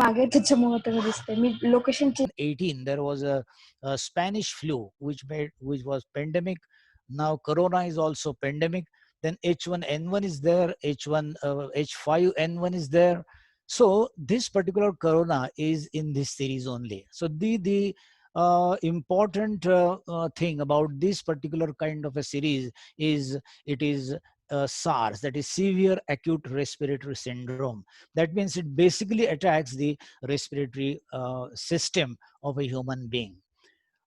मागे त्याच्यामुळे तर दिसते मी location 18 there was a Spanish flu which was pandemic. Now corona is also pandemic. Then H1N1 is there, H5N1 is there. So this particular corona is in this series only. So the important thing about this particular kind of a series is it is SARS, that is severe acute respiratory syndrome. That means it basically attacks the respiratory system of a human being.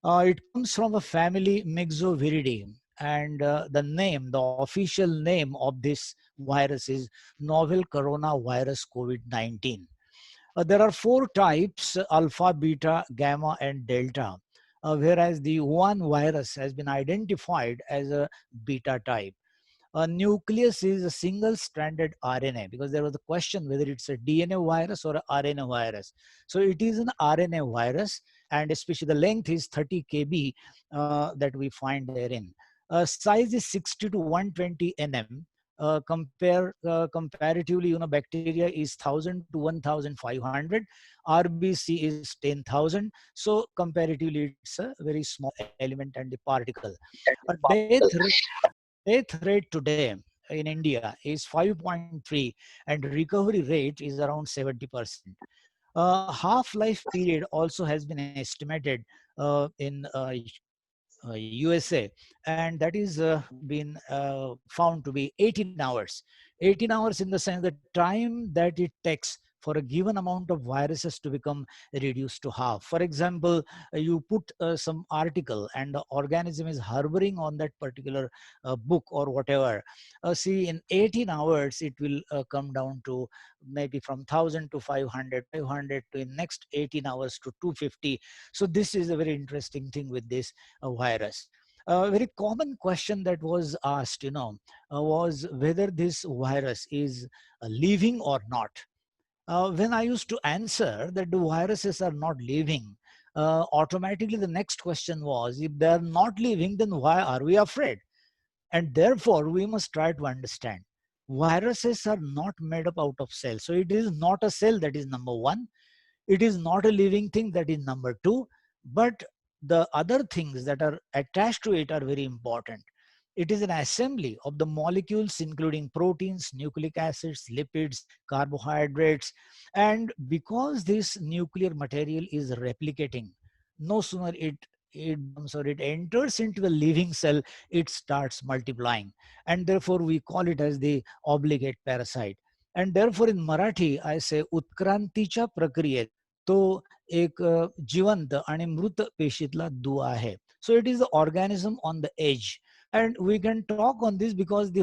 It comes from a family Myxoviridae, and the official name of this virus is novel coronavirus COVID-19. There are 4 types: alpha, beta, gamma, and delta. Whereas the one virus has been identified as a beta type. A nucleus is a single-stranded RNA, because there was a question whether it's a DNA virus or a RNA virus. So it is an RNA virus, and especially the length is 30 kb that we find therein. Size is 60 to 120 nm. Comparatively, bacteria is 1000 to 1500. RBC is 10,000. So comparatively, it's a very small element and the particle. A death rate today in India is 5.3, and recovery rate is around 70%. Half-life period also has been estimated in USA, and that is been found to be 18 hours. 18 hours in the sense the time that it takes for a given amount of viruses to become reduced to half. For example, you put some article and the organism is harboring on that particular book or whatever. See, in 18 hours, it will come down to maybe from 1000 to 500, 500 to in next 18 hours to 250. So this is a very interesting thing with this virus. A very common question that was asked, was whether this virus is living or not. When I used to answer that the viruses are not living, automatically the next question was, if they are not living, then why are we afraid? And therefore, we must try to understand. Viruses are not made up out of cells. So it is not a cell, that is number one. It is not a living thing, that is number two. But the other things that are attached to it are very important. It is an assembly of the molecules, including proteins, nucleic acids, lipids, carbohydrates. And because this nuclear material is replicating, no sooner it enters into a living cell, it starts multiplying. And therefore, we call it as the obligate parasite. And therefore, in Marathi, I say उत्क्रांतीच्या प्रक्रियेत तो एक जिवंत आणि मृत पेशीतला दुवा आहे. So it is the organism on the edge. And we can talk on this because the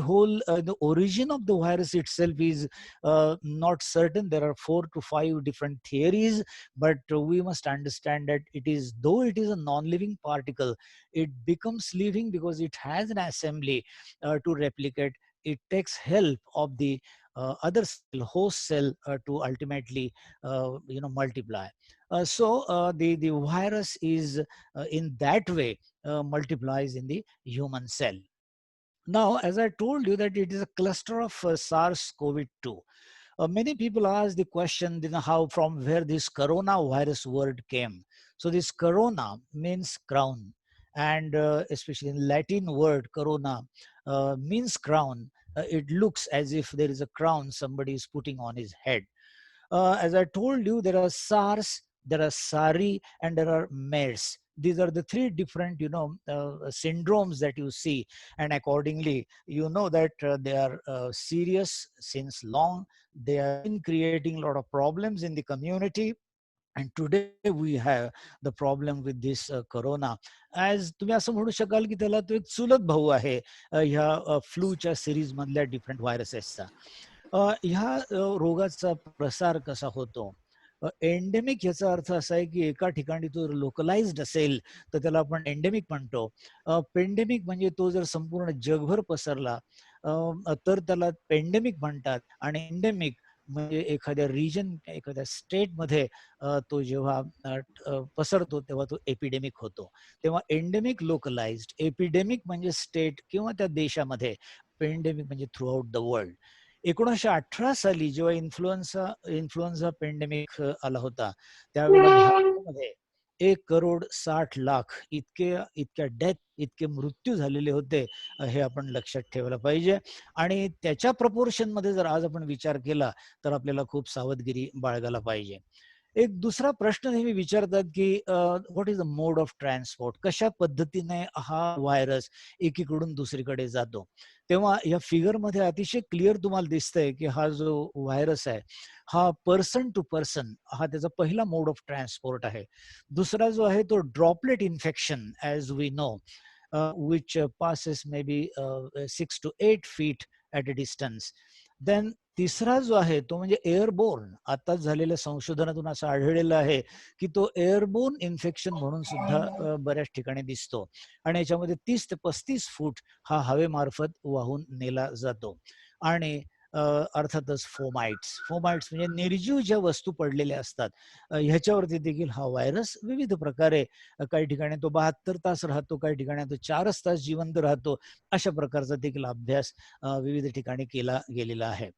origin of the virus itself is not certain. There are 4 to 5 different theories, but we must understand that though it is a non-living particle, it becomes living because it has an assembly to replicate. It takes help of the other cell, host cell, to ultimately multiply. The virus is in that way multiplies in the human cell. Now, as I told you that it is a cluster of SARS-CoV-2. Many people ask the question, how, from where this coronavirus word came. So this corona means crown, and especially in Latin word corona means crown. It looks as if there is a crown somebody is putting on his head. As I told you, there are SARS, there are SARI, and there are MERS. These are the 3 different, syndromes that you see, and accordingly, you know that they are serious since long. They have been creating a lot of problems in the community. And today we have the problem with this corona. As तुम्ही असं म्हणू शकाल की त्याला तो एक चुलत भाऊ आहे ह्या फ्लूच्या सिरीज मधल्या डिफरंट व्हायरसेसचा. ह्या रोगाचा प्रसार कसा होतो? एंडेमिक याचा अर्थ असा आहे की एका ठिकाणी तो लोकलाइज्ड असेल तर त्याला आपण एंडेमिक म्हणतो. पेंडेमिक म्हणजे तो जर संपूर्ण जगभर पसरला तर त्याला पेंडेमिक म्हणतात. आणि एंडेमिक म्हणजे एखाद्या रिजन, एखाद्या स्टेटमध्ये तो जेव्हा पसरतो तेव्हा तो एपिडेमिक होतो. तेव्हा एंडेमिक लोकलाइज्ड, एपिडेमिक म्हणजे स्टेट किंवा त्या देशामध्ये, पेंडेमिक म्हणजे थ्रू आउट द वर्ल्ड. 1918 साली जेव्हा इन्फ्लुएन्झा पेंडेमिक आला होता, त्यावेळेला भारतामध्ये 1,60,00,000 इतक्या डेथ, इतके मृत्यू झालेले होते. हे आपण लक्षात ठेवायला पाहिजे. आणि त्याच्या प्रपोर्शनमध्ये जर आज आपण विचार केला तर आपल्याला खूप सावधगिरी बाळगायला पाहिजे. एक दुसरा प्रश्न नेहमी विचारतात की what is the mode of transport, कशा पद्धतीने हा व्हायरस एकीकडून दुसरीकडे जातो. तेव्हा या फिगरमध्ये अतिशय क्लिअर तुम्हाला दिसतंय की हा जो व्हायरस आहे हा पर्सन टू पर्सन हा त्याचा पहिला मोड ऑफ ट्रान्सपोर्ट आहे. दुसरा जो आहे तो droplet infection as we know, which passes maybe 6 to 8 feet at a distance. Then तिसरा जो आहे तो म्हणजे एअरबोर्न. आताच झालेल्या संशोधनातून असं आढळलेलं आहे की तो एअरबोर्न इन्फेक्शन म्हणून सुद्धा बऱ्याच ठिकाणी दिसतो. आणि याच्यामध्ये 30 ते 35 फूट हा हवेमार्फत वाहून नेला जातो. आणि अर्थातच फोमाइट्स म्हणजे निर्जीव ज्या वस्तू पडलेल्या असतात ह्याच्यावरती देखील हा व्हायरस विविध प्रकारे, काही ठिकाणी तो 72 तास राहतो, काही ठिकाणी तो 4च तास जिवंत राहतो. अशा प्रकारचा देखील अभ्यास विविध ठिकाणी केला गेलेला आहे.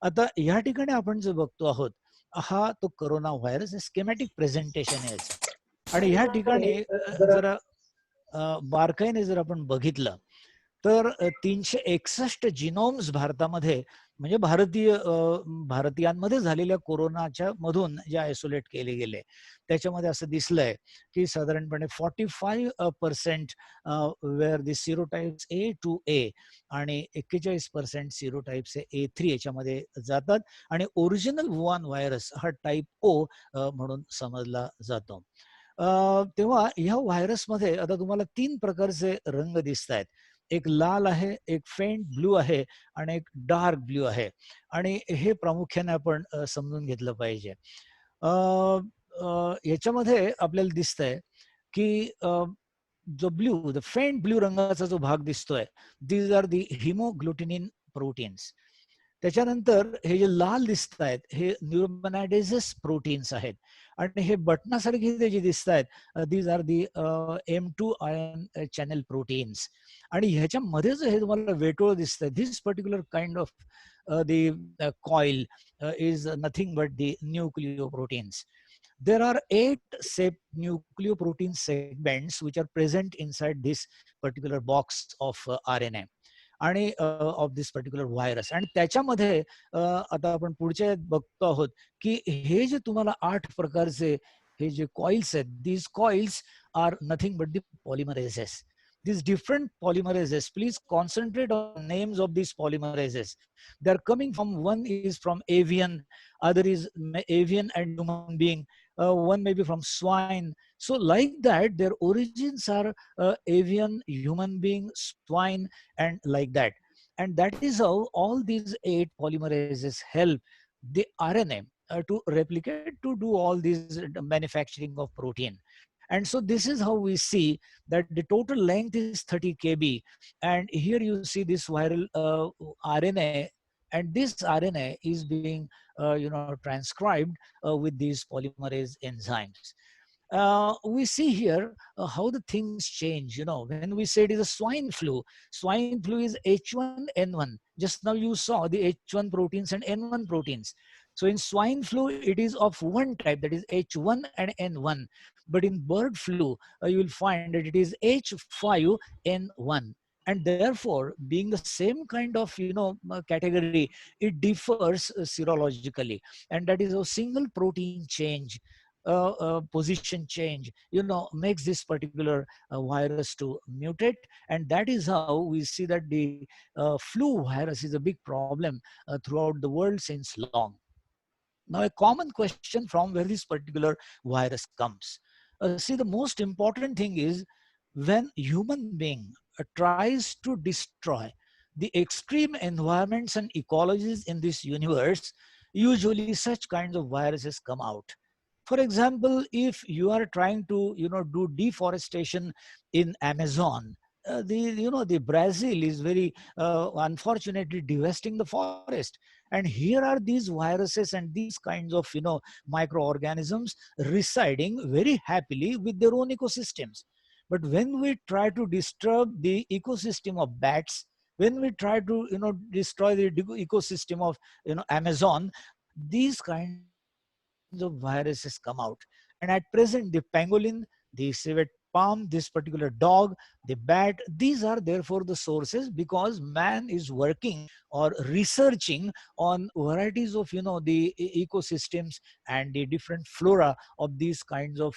आता या ठिकाणी आपण जे बघतो आहोत हा तो कोरोना व्हायरस स्केमॅटिक प्रेझेंटेशन आहे याचं. आणि ह्या ठिकाणी जरा बारकाईने जर आपण बघितलं तर 361 जिनोम्स भारतामध्ये म्हणजे भारतीयांमध्ये झालेल्या कोरोनाच्या मधून जे आयसोलेट केले गेले त्याच्यामध्ये असं दिसलंय की साधारणपणे 45% were the serotypes A to A आणि 41% सिरोटाइप्स A3 याच्यामध्ये जातात. आणि ओरिजिनल वुहान व्हायरस हा टाईप O म्हणून समजला जातो. तेव्हा ह्या व्हायरसमध्ये आता तुम्हाला 3 प्रकारचे रंग दिसत आहेत. एक लाल आहे, एक फेंट ब्लू आहे आणि एक डार्क ब्लू आहे. आणि हे प्रामुख्याने आपण समजून घेतलं पाहिजे. याच्यामध्ये आपल्याला दिसतंय की द फेंट ब्लू रंगाचा जो भाग दिसतोय, दीज आर दी हिमोग्लुटिनिन प्रोटीन्स. त्याच्यानंतर हे जे लाल दिसत आहेत हे न्यूरोमॅनायडेझस प्रोटीन्स आहेत. आणि हे बटनासारखे जे दिसत आहेत these are the M2 ion channel proteins. आणि ह्याच्यामध्ये जे हे तुम्हाला वेटोळ दिसतंय, this particular kind of the coil is nothing but the nucleoproteins. There are 8 nucleoprotein segments which are present inside this particular box of RNA आणि of this particular virus. आणि त्याच्यामध्ये आता आपण पुढच्या बघतो आहोत की हे जे तुम्हाला 8 प्रकारचे हे जे कॉइल्स आहेत, these coils are nothing but the polymerases. These different polymerases, please concentrate on names of these polymerases. They are coming from, one is from avian, other is avian and human being, one may be from swine. So like that, their origins are avian, human being, swine, and like that. And that is how all these 8 polymerases help the RNA to replicate, to do all these manufacturing of protein. And so this is how we see that the total length is 30 kb. And here you see this viral RNA, and this RNA is being transcribed with these polymerase enzymes. We see here how the things change. When we say it is a swine flu is H1N1. Just now you saw the H1 proteins and N1 proteins. So in swine flu, it is of one type, that is H1 and N1. But in bird flu, you will find that it is H5N1. And therefore, being the same kind of category, it differs serologically, and that is a single protein change, position change, makes this particular virus to mutate. And that is how we see that the flu virus is a big problem throughout the world since long. Now, a common question from where this particular virus comes. See, the most important thing is when human being tries to destroy the extreme environments and ecologies in this universe, usually such kinds of viruses come out. For example, if you are trying to do deforestation in Amazon, the Brazil is very unfortunately devastating the forest. And here are these viruses and these kinds of microorganisms residing very happily with their own ecosystems. But when we try to disturb the ecosystem of bats, when we try to destroy the ecosystem of Amazon, these kinds of viruses come out. And at present, the pangolin, the civet palm, this particular dog, the bat, these are therefore the sources, because man is working or researching on varieties of the ecosystems and the different flora of these kinds of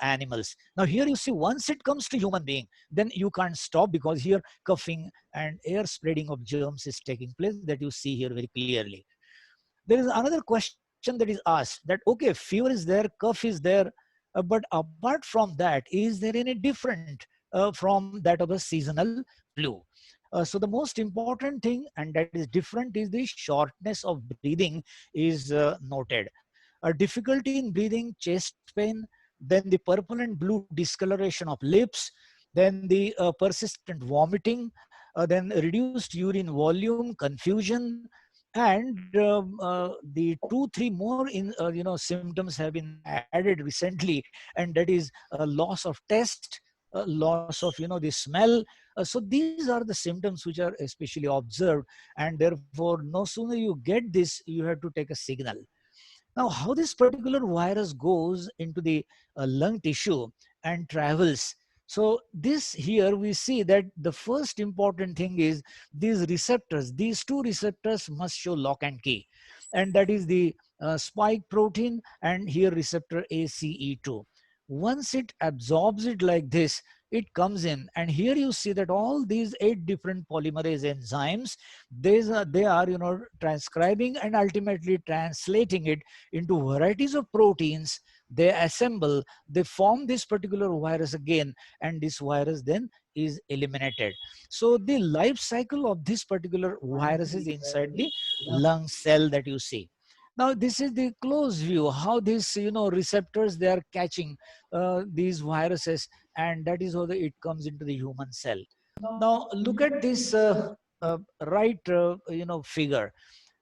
animals. Now here you see, once it comes to human being, then you can't stop, because here coughing and air spreading of germs is taking place, that you see here very clearly. There is another question that is asked, that okay, fever is there, cough is there, but apart from that, is there any different from that of a seasonal flu? So the most important thing, and that is different, is the shortness of breathing is noted. Difficulty in breathing, chest pain, then the purple and blue discoloration of lips, then the persistent vomiting, then reduced urine volume, confusion, and the 2 3 more symptoms have been added recently, and that is loss of taste, loss of the smell. So these are the symptoms which are especially observed, and therefore no sooner you get this, you have to take a signal. Now, how this particular virus goes into the lung tissue and travels. So this here we see that the first important thing is these receptors. These two receptors must show lock and key, and that is the spike protein and here receptor ACE2. Once it absorbs it like this, it comes in, and here you see that all these 8 different polymerase enzymes, they are transcribing and ultimately translating it into varieties of proteins. They assemble, they form this particular virus again, and this virus then is eliminated. So the life cycle of this particular virus is inside the lung cell that you see. Now this is the close view, how these receptors, they are catching these viruses, and that is how it comes into the human cell. Now look at this right figure,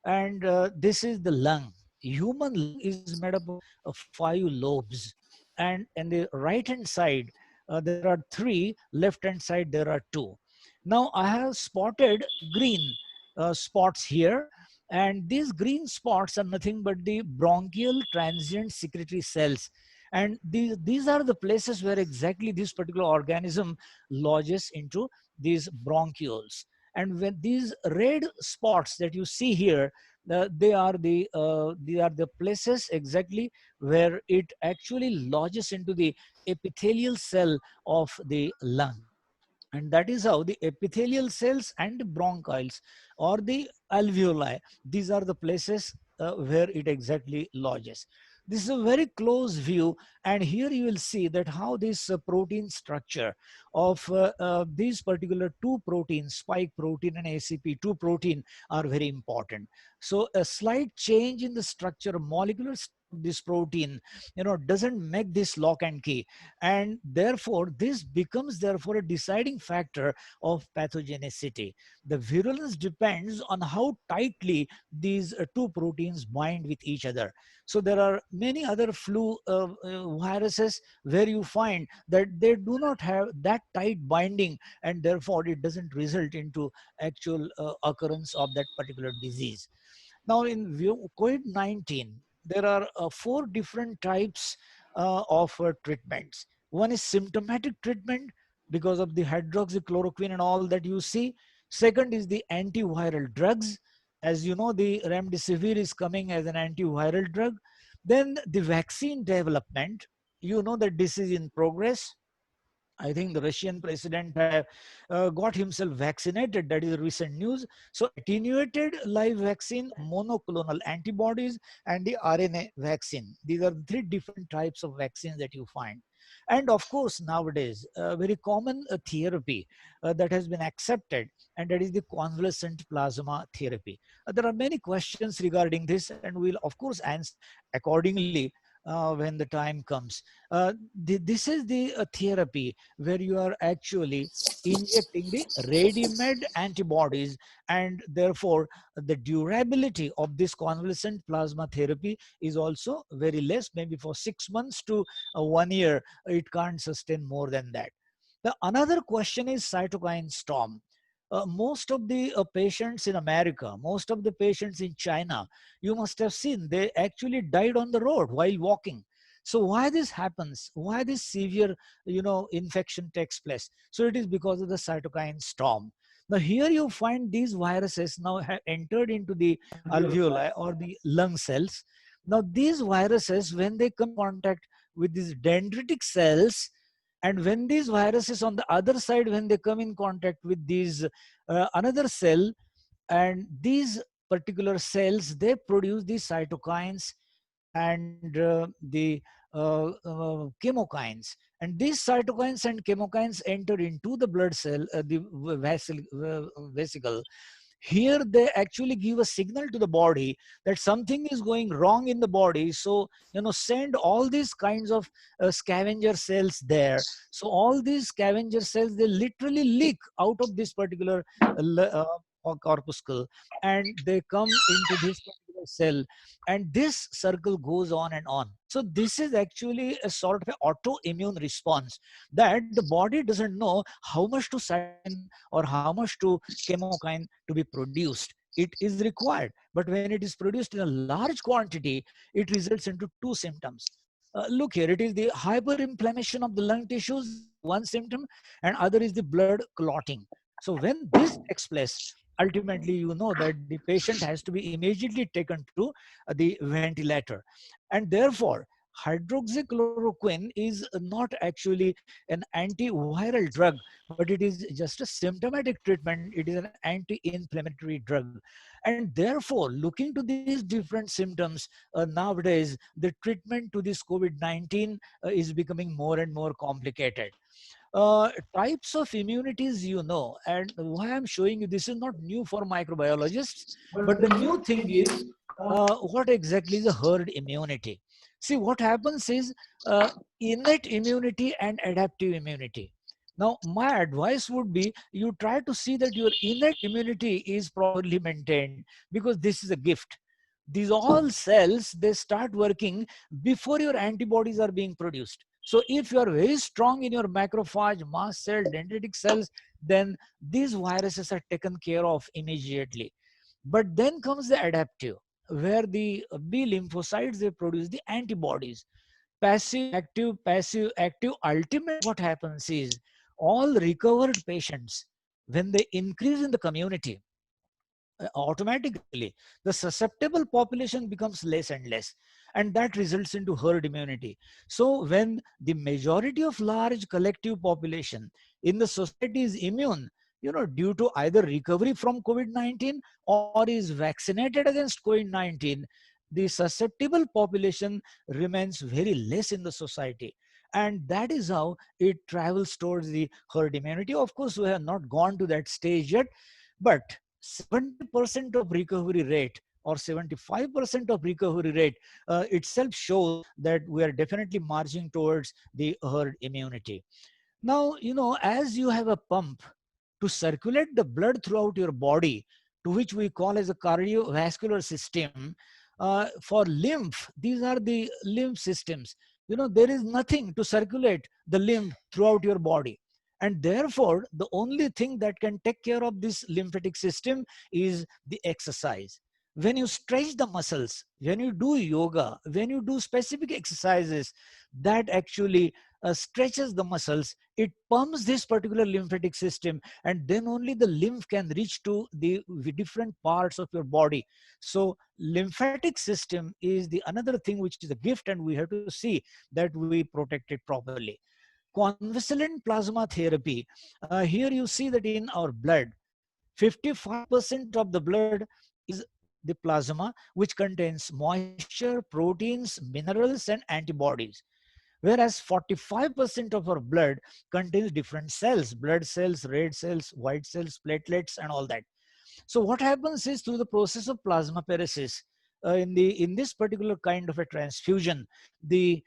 and this is the lung. Human lung is made up of 5 lobes, and in the right hand side there are 3, left hand side there are 2. Now I have spotted green spots here, and these green spots are nothing but the bronchial transient secretory cells, and these are the places where exactly this particular organism lodges into these bronchioles. And when these red spots that you see here, they are the places exactly where it actually lodges into the epithelial cell of the lung. And that is how the epithelial cells and the bronchioles or the alveoli, these are the places where it exactly lodges. This is a very close view, and here you will see that how this protein structure of these particular 2 proteins, spike protein and ACP2 protein, are very important. So a slight change in the structure, molecular of this protein, doesn't make this lock and key, and therefore this becomes therefore a deciding factor of pathogenicity. The virulence depends on how tightly these 2 proteins bind with each other. So there are many other flu viruses where you find that they do not have that tight binding, and therefore it doesn't result into actual occurrence of that particular disease. Now, in COVID-19, there are 4 different types of treatments. One is symptomatic treatment because of the hydroxychloroquine and all that you see. Second is the antiviral drugs. As you know, the remdesivir is coming as an antiviral drug. Then the vaccine development. You know that this is in progress. I think the Russian president have got himself vaccinated. That is recent news. So attenuated live vaccine, monoclonal antibodies, and the RNA vaccine. These are 3 different types of vaccines that you find. And of course, nowadays, a very common therapy that has been accepted, and that is the convalescent plasma therapy. There are many questions regarding this, and we'll of course answer accordingly when the time comes. This is the therapy where you are actually injecting the ready-made antibodies, and therefore the durability of this convalescent plasma therapy is also very less, maybe for 6 months to 1 year. It can't sustain more than that. The another question is cytokine storm. Most of the patients in America, most of the patients in China, you must have seen, they actually died on the road while walking. So why this happens? Why this severe, infection takes place? So it is because of the cytokine storm. Now here you find these viruses now have entered into the alveoli or the lung cells. Now these viruses, when they come in contact with these dendritic cells, and when these viruses on the other side, when they come in contact with these another cell, and these particular cells, they produce these cytokines and the chemokines, and these cytokines and chemokines enter into the blood cell, vesicle. Here they actually give a signal to the body that something is going wrong in the body. So send all these kinds of scavenger cells there. So all these scavenger cells, they literally leak out of this particular corpuscle, and they come into this particular cell, and this circle goes on and on. So this is actually a sort of an autoimmune response, that the body doesn't know how much to cytokine or how much to chemokine to be produced. It is required, but when it is produced in a large quantity, it results into two symptoms. Look here, it is the hyperinflammation of the lung tissues is one symptom, and other is the blood clotting. So when this takes place, ultimately you know that the patient has to be immediately taken to the ventilator. And therefore hydroxychloroquine is not actually an antiviral drug, but it is just a symptomatic treatment. It is an anti-inflammatory drug. And therefore, looking to these different symptoms, nowadays the treatment to this COVID-19 is becoming more and more complicated. Types of immunities, and why I'm showing you this is not new for microbiologists, but the new thing is what exactly is a herd immunity. See, what happens is innate immunity and adaptive immunity. Now, my advice would be you try to see that your innate immunity is properly maintained, because this is a gift. These all cells, they start working before your antibodies are being produced. So if you are very strong in your macrophage, mast cell, dendritic cells, then these viruses are taken care of immediately. But then comes the adaptive, where the B lymphocytes, they produce the antibodies. Passive, active. Ultimately, what happens is all recovered patients, when they increase in the community, automatically the susceptible population becomes less and less, and that results into herd immunity. So when the majority of large collective population in the society is immune, due to either recovery from COVID-19 or is vaccinated against COVID-19, the susceptible population remains very less in the society, and that is how it travels towards the herd immunity. Of course, we have not gone to that stage yet, but 70% of recovery rate or 75% of recovery rate itself shows that we are definitely marching towards the herd immunity. Now, as you have a pump to circulate the blood throughout your body, to which we call as a cardiovascular system, for lymph, these are the lymph systems. There is nothing to circulate the lymph throughout your body. And therefore, the only thing that can take care of this lymphatic system is the exercise. When you stretch the muscles, when you do yoga, when you do specific exercises, that actually stretches the muscles, it pumps this particular lymphatic system, and then only the lymph can reach to the different parts of your body. So lymphatic system is the another thing which is a gift, and we have to see that we protect it properly. Convalescent plasma therapy, here you see that in our blood, 55% of the blood is the plasma, which contains moisture, proteins, minerals, and antibodies. Whereas 45% of our blood contains different cells, blood cells, red cells, white cells, platelets, and all that. So what happens is, through the process of plasmapheresis, in this particular kind of a transfusion, the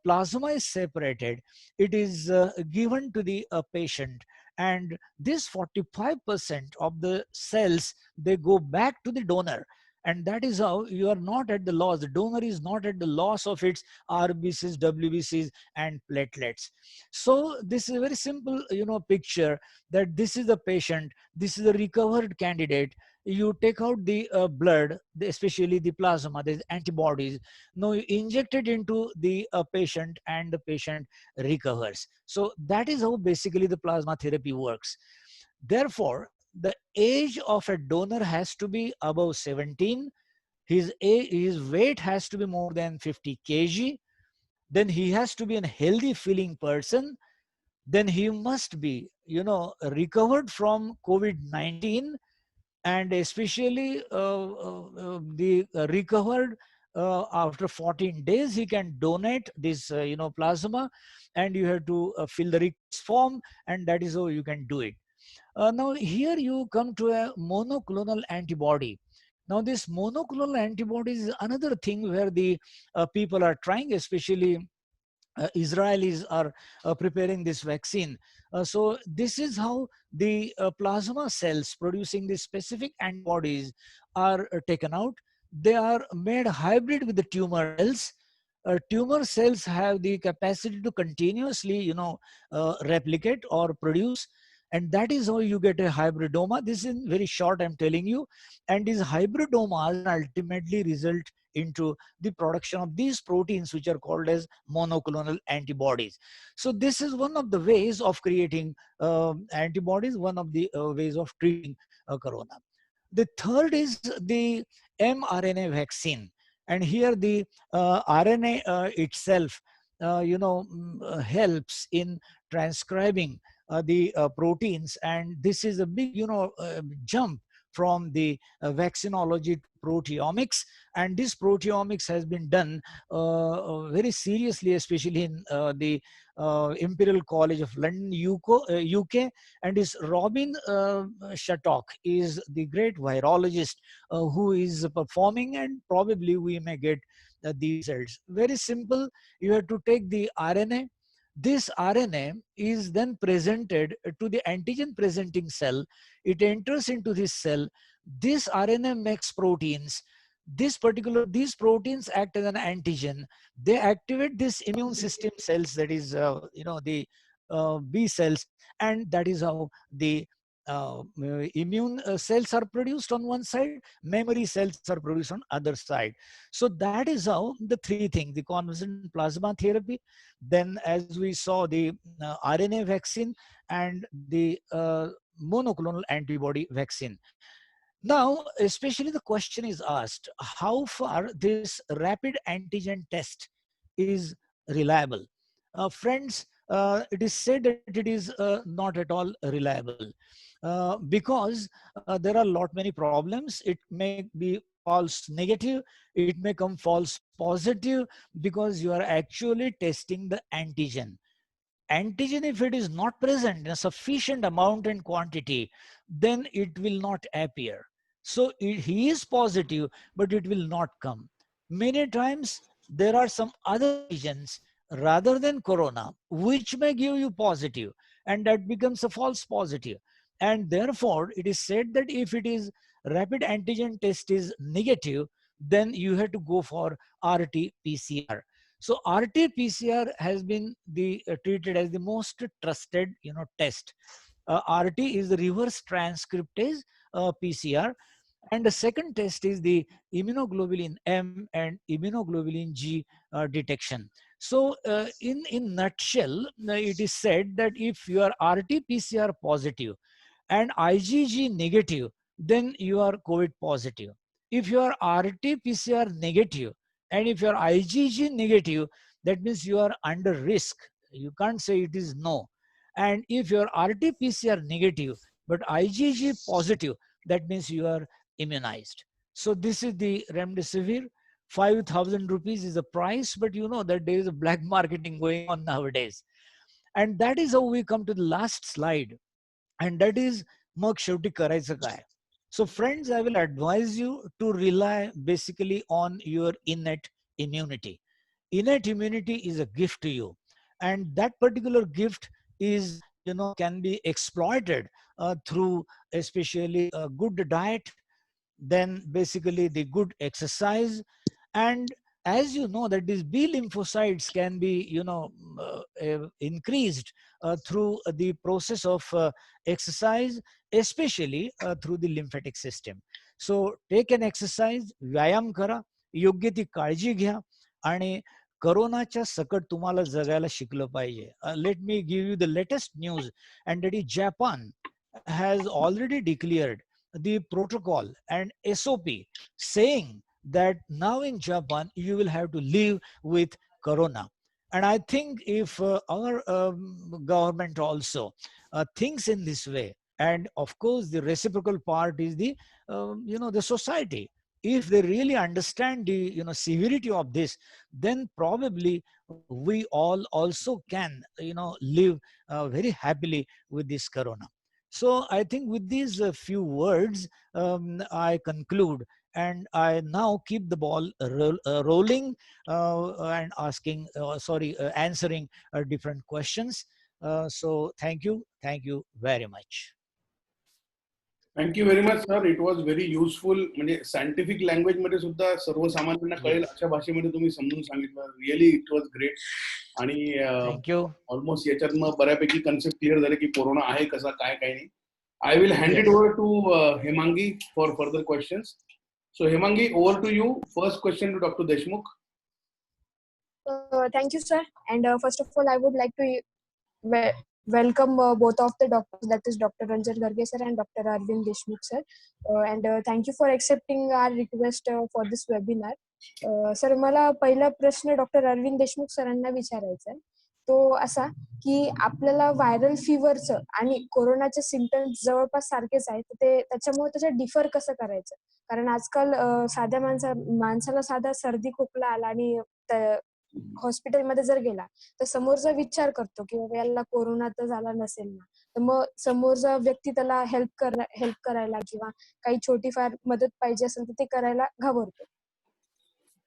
plasma is separated. It is given to the patient, and this 45% of the cells, they go back to the donor, And that is how you are not at the loss. The donor is not at the loss of its RBCs, WBCs, and platelets. So this is a very simple, picture that this is the patient, this is the recovered candidate. You take out the blood, especially the plasma, the antibodies. Now you inject it into the patient, and the patient recovers. So that is how basically the plasma therapy works. Therefore, the age of a donor has to be above 17. His weight has to be more than 50 kg. Then he has to be a healthy feeling person. Then he must be, recovered from COVID-19, and especially the recovered after 14 days, he can donate this, plasma, and you have to fill the request form, and that is how you can do it. Now here you come to a monoclonal antibody. Now this monoclonal antibody is another thing where the people are trying, especially Israelis are preparing this vaccine. So this is how the plasma cells producing these specific antibodies are taken out. They are made hybrid with the tumor cells. Tumor cells have the capacity to continuously, replicate or produce, and that is how you get a hybridoma. This is very short, I'm telling you. And these hybridomas ultimately result into the production of these proteins, which are called as monoclonal antibodies. So this is one of the ways of creating antibodies, one of the ways of treating corona. The third is the mRNA vaccine. And here the RNA itself, helps in transcribing the proteins. And this is a big, jump from the vaccinology to proteomics. And this proteomics has been done very seriously, especially in the Imperial College of London, UK. And is Robin Shattock is the great virologist who is performing, and probably we may get the results. Very simple. You have to take the RNA. This RNA is then presented to the antigen presenting cell. It enters into this cell. This RNA makes proteins. These proteins act as an antigen. They activate this immune system cells, that is, the B cells, and that is how the immune cells are produced on one side, memory cells are produced on other side. So that is how the three things: the convalescent plasma therapy, then as we saw the RNA vaccine, and the monoclonal antibody vaccine. Now, especially the question is asked, how far this rapid antigen test is reliable? Friends, it is said that it is not at all reliable, because there are a lot many problems. It may be false negative, it may come false positive, because you are actually testing the antigen. Antigen, if it is not present in a sufficient amount and quantity, then it will not appear. So he is positive, but it will not come. Many times there are some other antigens rather than corona which may give you positive, and that becomes a false positive. And therefore it is said that if it is rapid antigen test is negative, then you have to go for RT-PCR. So RT-PCR has been treated as the most trusted, test. RT is the reverse transcriptase PCR, and the second test is the immunoglobulin M and immunoglobulin G detection. So in nutshell, it is said that if you are RT-PCR positive and IgG negative, then you are COVID positive. If you are RT-PCR negative and if you are IgG negative, that means you are under risk. You can't say it is no. And if you are RT-PCR negative but IgG positive, that means you are immunized. So this is the remdesivir. 5,000 rupees is the price, but you know that there is a black marketing going on nowadays. And that is how we come to the last slide, and that is मग शेवटी करायचं काय. So friends, I will advise you to rely basically on your innate immunity. Innate immunity is a gift to you, and that particular gift is, can be exploited through especially a good diet, then basically the good exercise. And as you know that these B lymphocytes can be, increased through the process of exercise, especially through the lymphatic system. So take an exercise, व्यायाम करा, योग्य ती काळजी घ्या, आणि करोनाच्या सकट तुम्हाला जगायला शिकलं पाहिजे. Let me give you the latest news, and that is Japan has already declared the protocol and SOP, saying that now in Japan you will have to live with corona. And I think if our government also thinks in this way, and of course the reciprocal part is the the society, if they really understand the severity of this, then probably we all also can live very happily with this corona. So I think with these few words, I conclude, and I now keep the ball rolling and answering different questions. So thank you very much. Thank you very much, sir. It was very useful. म्हणजे scientific language मध्ये सुद्धा सर्वसामान्यांना कळेल अशा भाषेमध्ये तुम्ही समजून सांगितलं. Really it was great. आणि थँक्यू. ऑलमोस्ट याच्यातनं बऱ्यापैकी कन्सेप्ट क्लिअर झाले की कोरोना आहे कसा, काय नाही. I will hand it over to Hemangi for further questions. So Hemangi, over to you. First question to Dr. Deshmukh. Thank you, sir. And first of all, I would like to welcome both of the doctors, that is Dr. Garge sir and Dr. Deshmukh sir. And thank you for accepting our request for this webinar. Sir, मला पहिला प्रश्न doctor Arvind Deshmukh सरांना विचारायचा आहे. तो असा की आपल्याला व्हायरल फिवरचं आणि कोरोनाचे सिम्पटम्स जवळपास सारखेच आहेत, ते त्याच्यामुळे त्याच्यात डिफर कसं करायचं. कारण आजकाल साध्या माणसाला साधा सर्दी खोकला आला आणि हॉस्पिटलमध्ये जर गेला तर समोरचा विचार करतो की बाबा याला कोरोना तर झाला नसेल ना, तर मग समोरचा व्यक्ती त्याला हेल्प करायला किंवा काही छोटीफार मदत पाहिजे असेल तर ते करायला घाबरतो.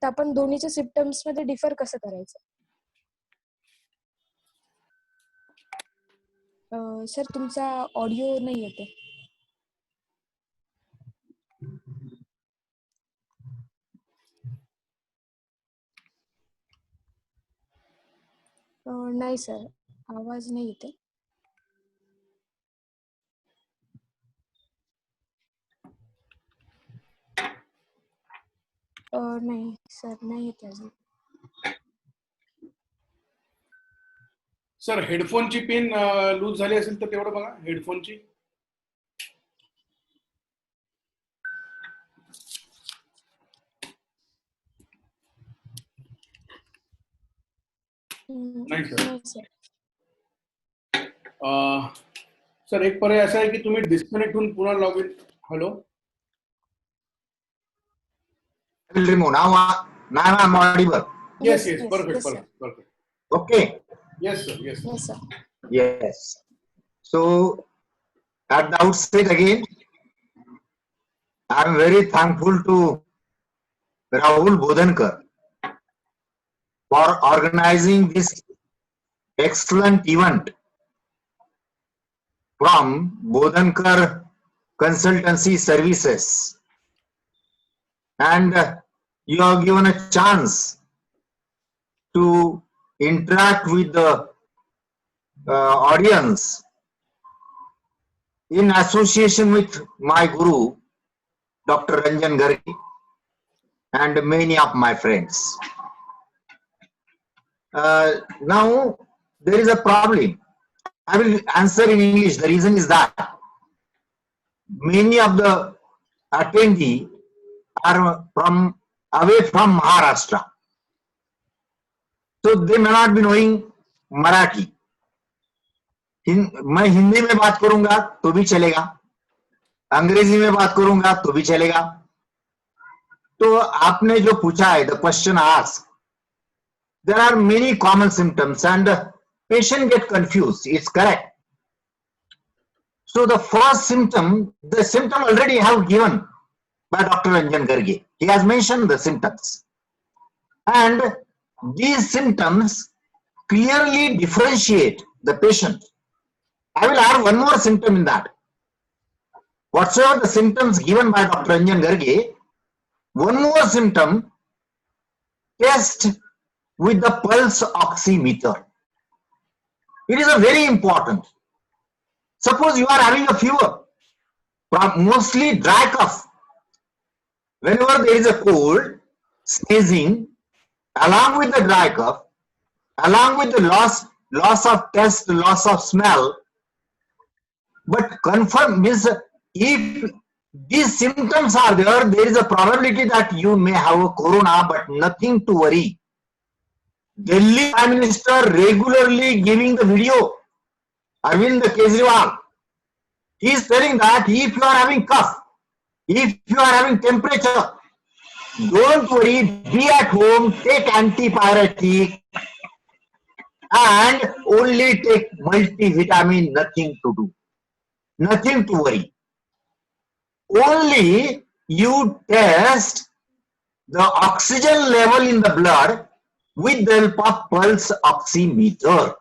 तर आपण दोन्हीच्या सिम्पटम्स मध्ये डिफर कसं करायचं. सर, तुमचा ऑडिओ नाही येते. नाही सर, आवाज नाही येते. नाही सर, नाही येते अजून. सर, हेडफोनची पिन लूज झाली असेल तर तेवढं बघा. हेडफोनची नाही सर. सर, एक पर्याय असा आहे की तुम्ही डिस्कनेक्ट होऊन पुन्हा log in. Hello. Now I'm audible. Yes, perfect. Okay. Yes, sir. Yes. So at the outset again, I'm very thankful to Rahul Bodhankar for organizing this excellent event from Bodhankar Consultancy Services, and you have given a chance to interact with the audience in association with my guru, Dr. Antigen Test, and many of my friends. Now there is a problem. I will answer in English. The reason is that many of the attendees are away from Maharashtra, so they may not be knowing Marathi. मैं हिंदी में बात करूंगा तो भी चलेगा, अंग्रेजी में बात करूंगा तो भी चलेगा. तो आपने जो पूछा है, the question asked, there are many common symptoms and patient get confused. It's correct. So the first symptom, the symptom already have given by Dr. Antigen Test. He has mentioned the symptoms, and these symptoms clearly differentiate the patient. I will add one more symptom in that. whatsoever the symptoms given by Dr. Antigen Garge, one more symptom, test with the pulse oximeter. It is a very important. Suppose you are having a fever, mostly dry cough. Whenever there is a cold, sneezing, along with the dry cough, along with the loss of taste, loss of smell, but confirm means if these symptoms are there, there is a probability that you may have a corona, but nothing to worry. Delhi Prime Minister regularly giving the video, Arvind Kejriwal, he is telling that if you are having cough, if you are having temperature, don't worry, be at home, take antipyretic and only take multivitamin, nothing to do, nothing to worry. Only you test the oxygen level in the blood with the help of pulse oximeter.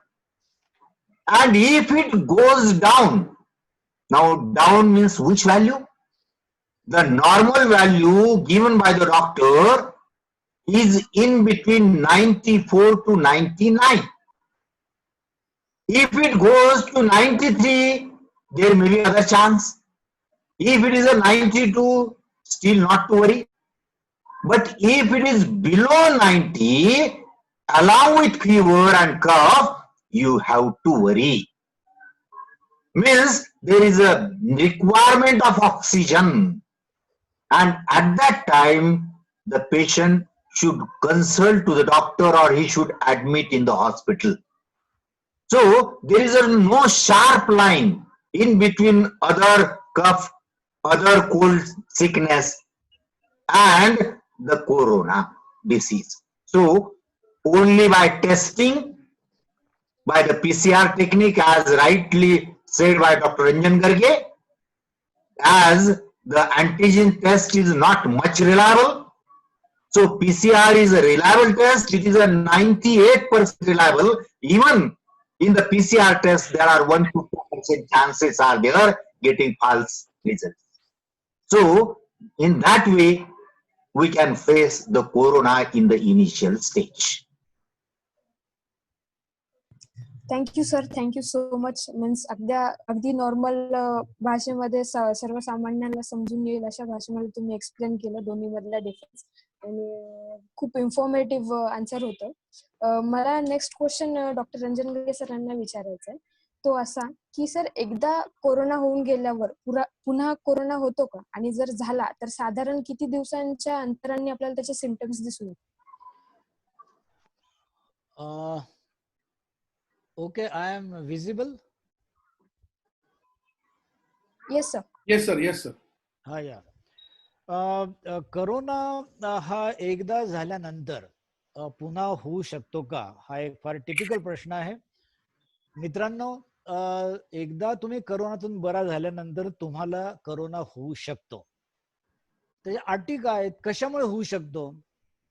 And if it goes down, now down means which value? The normal value given by the doctor is in between 94 to 99. If it goes to 93, there may be other chance. If it is a 92, still not to worry. But if it is below 90, along with fever and cough, you have to worry. Means there is a requirement of oxygen. And at that time, the patient should consult to the doctor or he should admit in the hospital. So there is no sharp line in between other cough, other cold sickness and the corona disease. So only by testing, by the PCR technique, as rightly said by Dr. Antigen Garge, as the antigen test is not much reliable. So PCR is a reliable test. It is a 98% reliable. Even in the PCR test, there are 1 to 2% chances are there getting false results. So in that way, we can face the corona in the initial stage. Thank you sir, thank you so much. Means अगदी normal भाषेमध्ये सर्वसामान्यांना समजून येईल अशा भाषेमध्ये तुम्ही explain केलं दोन्ही मधला डिफरन्स आणि खूप इन्फॉर्मेटिव्ह आन्सर होतं. मला नेक्स्ट क्वेश्चन डॉक्टर अंजन गर्गे सरांना विचारायचा आहे, तो असा की सर एकदा कोरोना होऊन गेल्यावर पुन्हा कोरोना होतो का, आणि जर झाला तर साधारण किती दिवसांच्या अंतराने आपल्याला त्याचे सिम्पटम्स दिसून येतात? Okay, I am visible. Yes sir. Yes sir. Yes sir. हा या करोना हा एकदा झाल्यानंतर पुन्हा होऊ शकतो का, हा एक फार टिपिकल प्रश्न आहे. मित्रांनो, एकदा तुम्ही करोनातून बरा झाल्यानंतर तुम्हाला करोना होऊ शकतो. त्याच्या अटी काय आहेत, कशामुळे होऊ शकतो,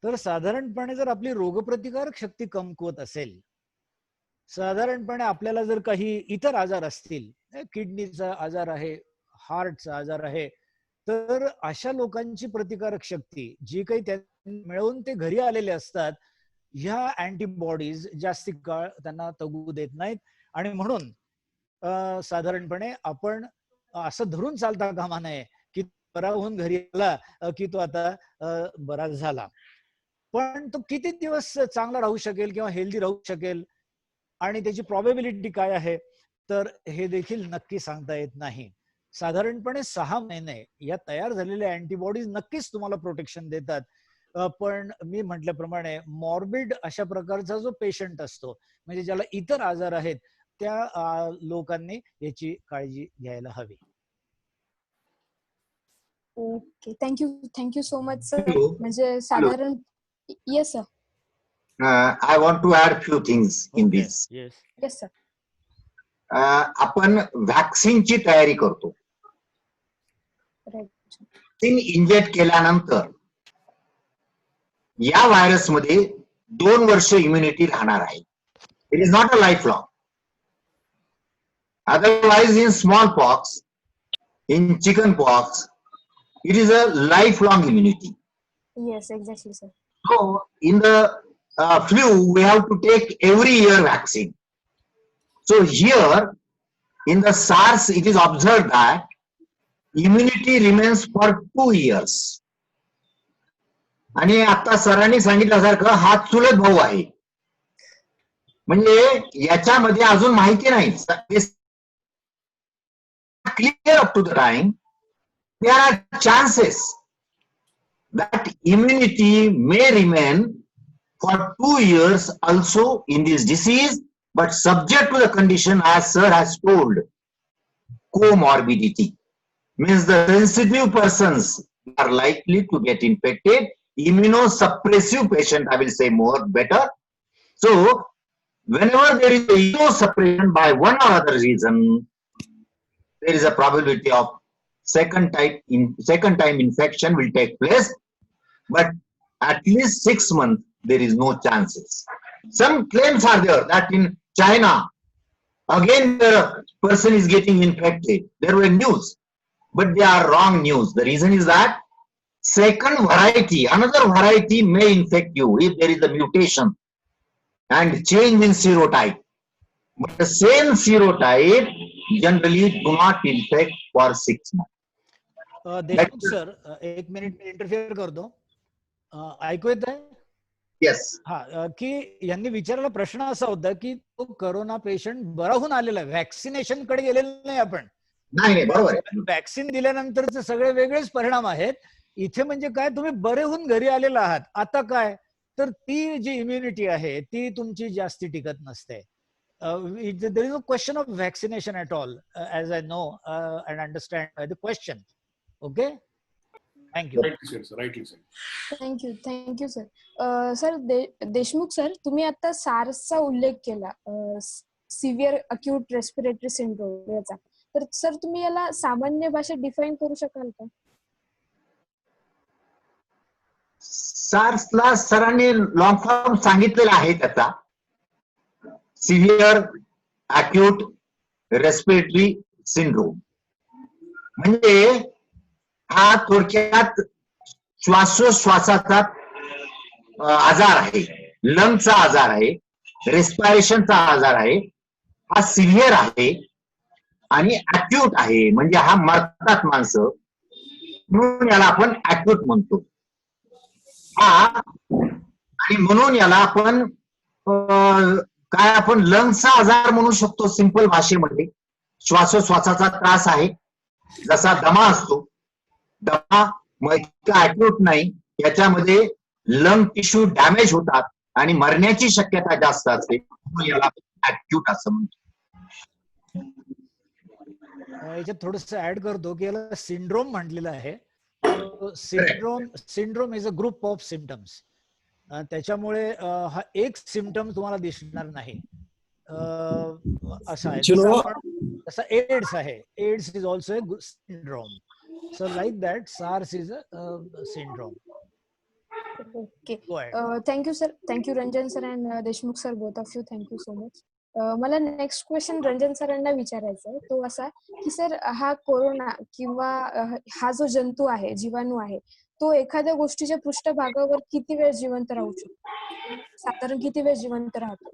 तर साधारणपणे जर आपली रोगप्रतिकारक शक्ती कमकुवत असेल, साधारणपणे आपल्याला जर काही इतर आजार असतील, किडनीचा आजार आहे, हार्टचा आजार आहे, तर अशा लोकांची प्रतिकारक शक्ती जी काही त्यांनी मिळवून ते घरी आलेले असतात, ह्या अँटीबॉडीज जास्ती काळ त्यांना तगू देत नाहीत. आणि म्हणून साधारणपणे आपण असं धरून चालता कामा नये की बरा होऊन घरी आला की तो आता बरा झाला. पण तो किती दिवस चांगला राहू शकेल किंवा हेल्दी राहू शकेल आणि त्याची प्रॉबेबिलिटी काय आहे, तर हे देखील नक्की सांगता येत नाही. साधारणपणे 6 महिने या तयार झालेल्या अँटीबॉडीज नक्कीच तुम्हाला प्रोटेक्शन देतात. पण मी म्हटल्याप्रमाणे मॉर्बिड अशा प्रकारचा जो पेशंट असतो, म्हणजे ज्याला इतर आजार आहेत, त्या लोकांनी याची काळजी घ्यायला हवी. Okay, thank you so much sir. म्हणजे साधारण yes sir. I want to add few things in this. Yes sir. आपण व्हॅक्सिनची तयारी करतो. व्हॅक्सिन इंजेक्ट केल्यानंतर या व्हायरस मध्ये 2 वर्ष इम्युनिटी राहणार आहे. It is not a life long. Otherwise in small pox in chicken pox, it is a lifelong immunity. Yes, exactly, sir. So in the flu, we have to take every year vaccine. So here in the SARS, it is observed that immunity remains for 2 years. आणि आता सरांनी सांगितल्यासारखं हा चुलत भाऊ आहे. म्हणजे याच्यामध्ये अजून माहिती नाही. Clear up to the time, there are chances that immunity may remain for 2 years also in this disease, but subject to the condition as sir has told, comorbidity. Means the sensitive persons are likely to get infected. Immunosuppressive patient, I will say more better. So whenever there is immunosuppression by one or other reason, there is a probability of second time infection will take place, but at least 6 months there is no chances. Some claims are there that in China again the person is getting infected. There were news, but they are wrong news. The reason is that another variety may infect you if there is a mutation and change in serotype. But the same serotype generally do not infect for 6 months. Deshmukh sir, 1 minute interfere करतो. ऐकू येत आहे? Yes. हा, की यांनी विचारलेला प्रश्न असा होता की तो कोरोना पेशंट बरा होऊन आलेला आहे, व्हॅक्सिनेशन कडे गेलेलो नाही आपण. नाही, बरोबर आहे. व्हॅक्सिन दिल्यानंतरचे सगळे वेगळेच परिणाम आहेत. इथे म्हणजे काय, तुम्ही बरे होऊन घरी आलेला आहात. आता काय तर ती जी इम्युनिटी आहे ती तुमची जास्ती टिकत नसते. There is no question of vaccination at all, as I know and understand the question. Okay, thank you. Rightly said. Thank you sir. Sir Deshmukh sir, तुम्ही आता सार्सचा उल्लेख केला, सिव्हिअर अक्यूट रेस्पिरेटरी सिंड्रोम याचा. तर सर तुम्ही याला सामान्य भाषेत डिफाईन करू शकाल का? सार्सला सरांनी लॉंग फॉर्म सांगितलेला आहे त्याचा, सिव्हिअर अक्यूट रेस्पिरेटरी सिंड्रोम. म्हणजे हा थोडक्यात श्वासोश्वासाचा आजार आहे, लंगचा आजार आहे, रेस्पिरेशनचा आजार आहे. हा सिव्हिअर आहे आणि अक्यूट आहे, म्हणजे हा मरतात माणसं, म्हणून याला आपण अक्यूट म्हणतो. आणि म्हणून याला आपण काय आपण लंग्सचा आजार म्हणू शकतो सिंपल भाषेमध्ये. श्वासोश्वासाचा त्रास आहे, जसा दमा असतो. दमा इतका अक्यूट नाही, याच्यामध्ये लंग टिश्यू डॅमेज होतात आणि मरण्याची शक्यता जास्त असते, म्हणून याला अक्यूट असं म्हणतो. याच्यात थोडस ऍड करतो की याला सिंड्रोम म्हटलेलं आहे. Syndrome is a group of symptoms. त्याच्यामुळे हा एक सिम्पटम तुम्हाला दिसणार नाही असा आहे. जसा एड्स आहे, AIDS is also a syndrome. So like that SARS is a syndrome. Okay, thank you sir. Thank you Ranjan sir and Deshmukh sir, both of you. Thank you so much. मला नेक्स्ट क्वेश्चन रंजन सरांना विचारायचा आहे. तो असा की सर, हा कोरोना किंवा हा जो जंतू आहे, जीवाणू आहे, तो एखाद्या गोष्टीच्या पृष्ठभागावर किती वेळ जिवंत राहू शकतो? साधारण किती वेळ जिवंत राहतो?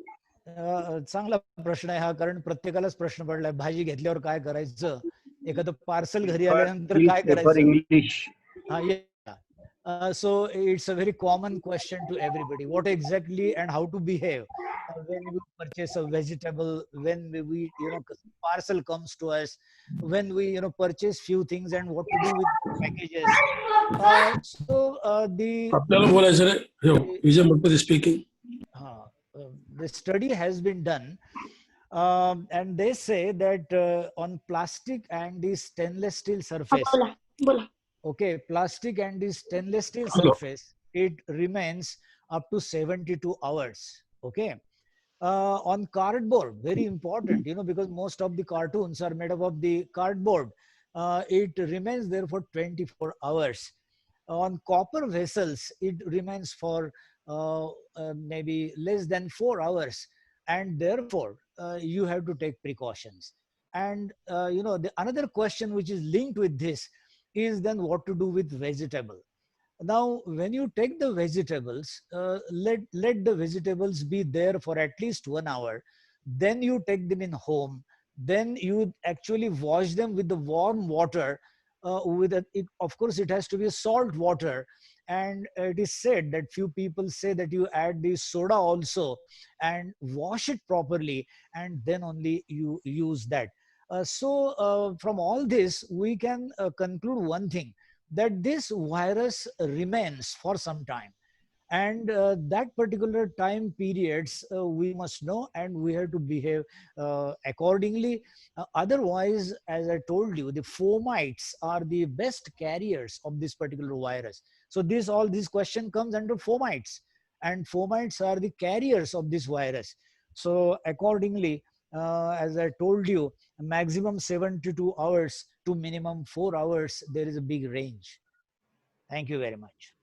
चांगला प्रश्न आहे हा, कारण प्रत्येकालाच प्रश्न पडलाय, भाजी घेतल्यावर काय करायचं, एखादं पार्सल घरी आल्यानंतर काय करायचं. So it's a very common question to everybody, what exactly and how to behave when we purchase a vegetable, when we parcel comes to us, when we purchase few things, and what to do with the packages. The study has been done, and they say that on plastic and the stainless steel surface, okay, plastic and the stainless steel surface, it remains up to 72 hours. Okay. On cardboard, very important, because most of the cartoons are made up of the cardboard. It remains there for 24 hours. On copper vessels, it remains for maybe less than 4 hours. And therefore, you have to take precautions. the another question which is linked with this is then what to do with vegetable. Now, when you take the vegetables, let the vegetables be there for at least 1 hour. Then you take them in home. Then you actually wash them with the warm water. Of course, it has to be salt water. And it is said that few people say that you add the soda also and wash it properly, and then only you use that. From all this, we can conclude one thing, that this virus remains for some time, and that particular time periods we must know, and we have to behave accordingly. Otherwise, as I told you, the fomites are the best carriers of this particular virus. So this question comes under fomites, and fomites are the carriers of this virus. So accordingly, as I told you, maximum 72 hours to minimum 4 hours, there is a big range. Thank you very much.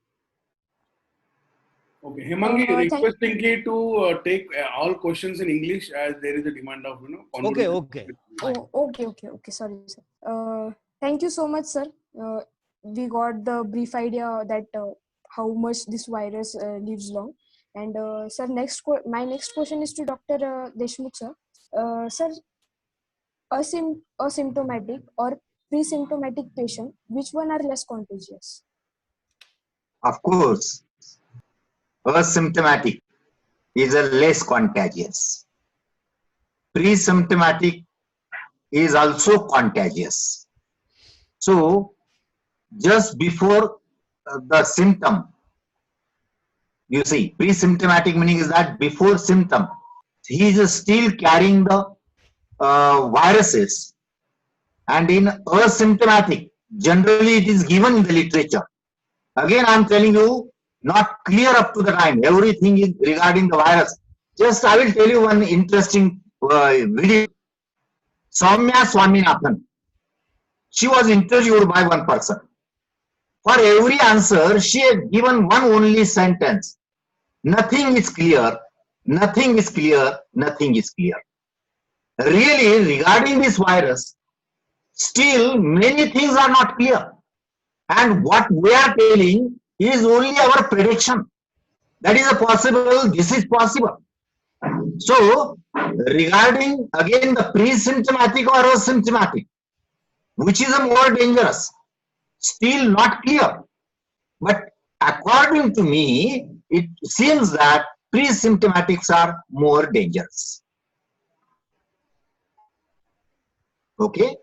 Okay, Hemangi, requesting you to take all questions in English, as there is a demand of Okay. Okay. Sorry, sir. Thank you so much, sir. We got the brief idea that how much this virus lives long. And sir, my next question is to Dr. Deshmukh, sir. Sir, asymptomatic or pre-symptomatic patient, which one are less contagious? Of course, asymptomatic is a less contagious. Pre-symptomatic is also contagious. So, just before the symptom, you see, pre-symptomatic meaning is that before symptom, he is still carrying the viruses. And in asymptomatic, generally it is given in the literature. Again, I am telling you, not clear up to the time. Everything is regarding the virus. Just I will tell you one interesting video. Soumya Swaminathan. She was interviewed by one person. For every answer, she had given one only sentence. Nothing is clear. Nothing is clear. Nothing is clear. Really, regarding this virus, still many things are not clear. And what we are telling is only our prediction. That is a possible, this is possible. So, regarding again the pre-symptomatic or asymptomatic, which is a more dangerous, still not clear. But according to me, it seems that pre-symptomatics are more dangerous. Okay?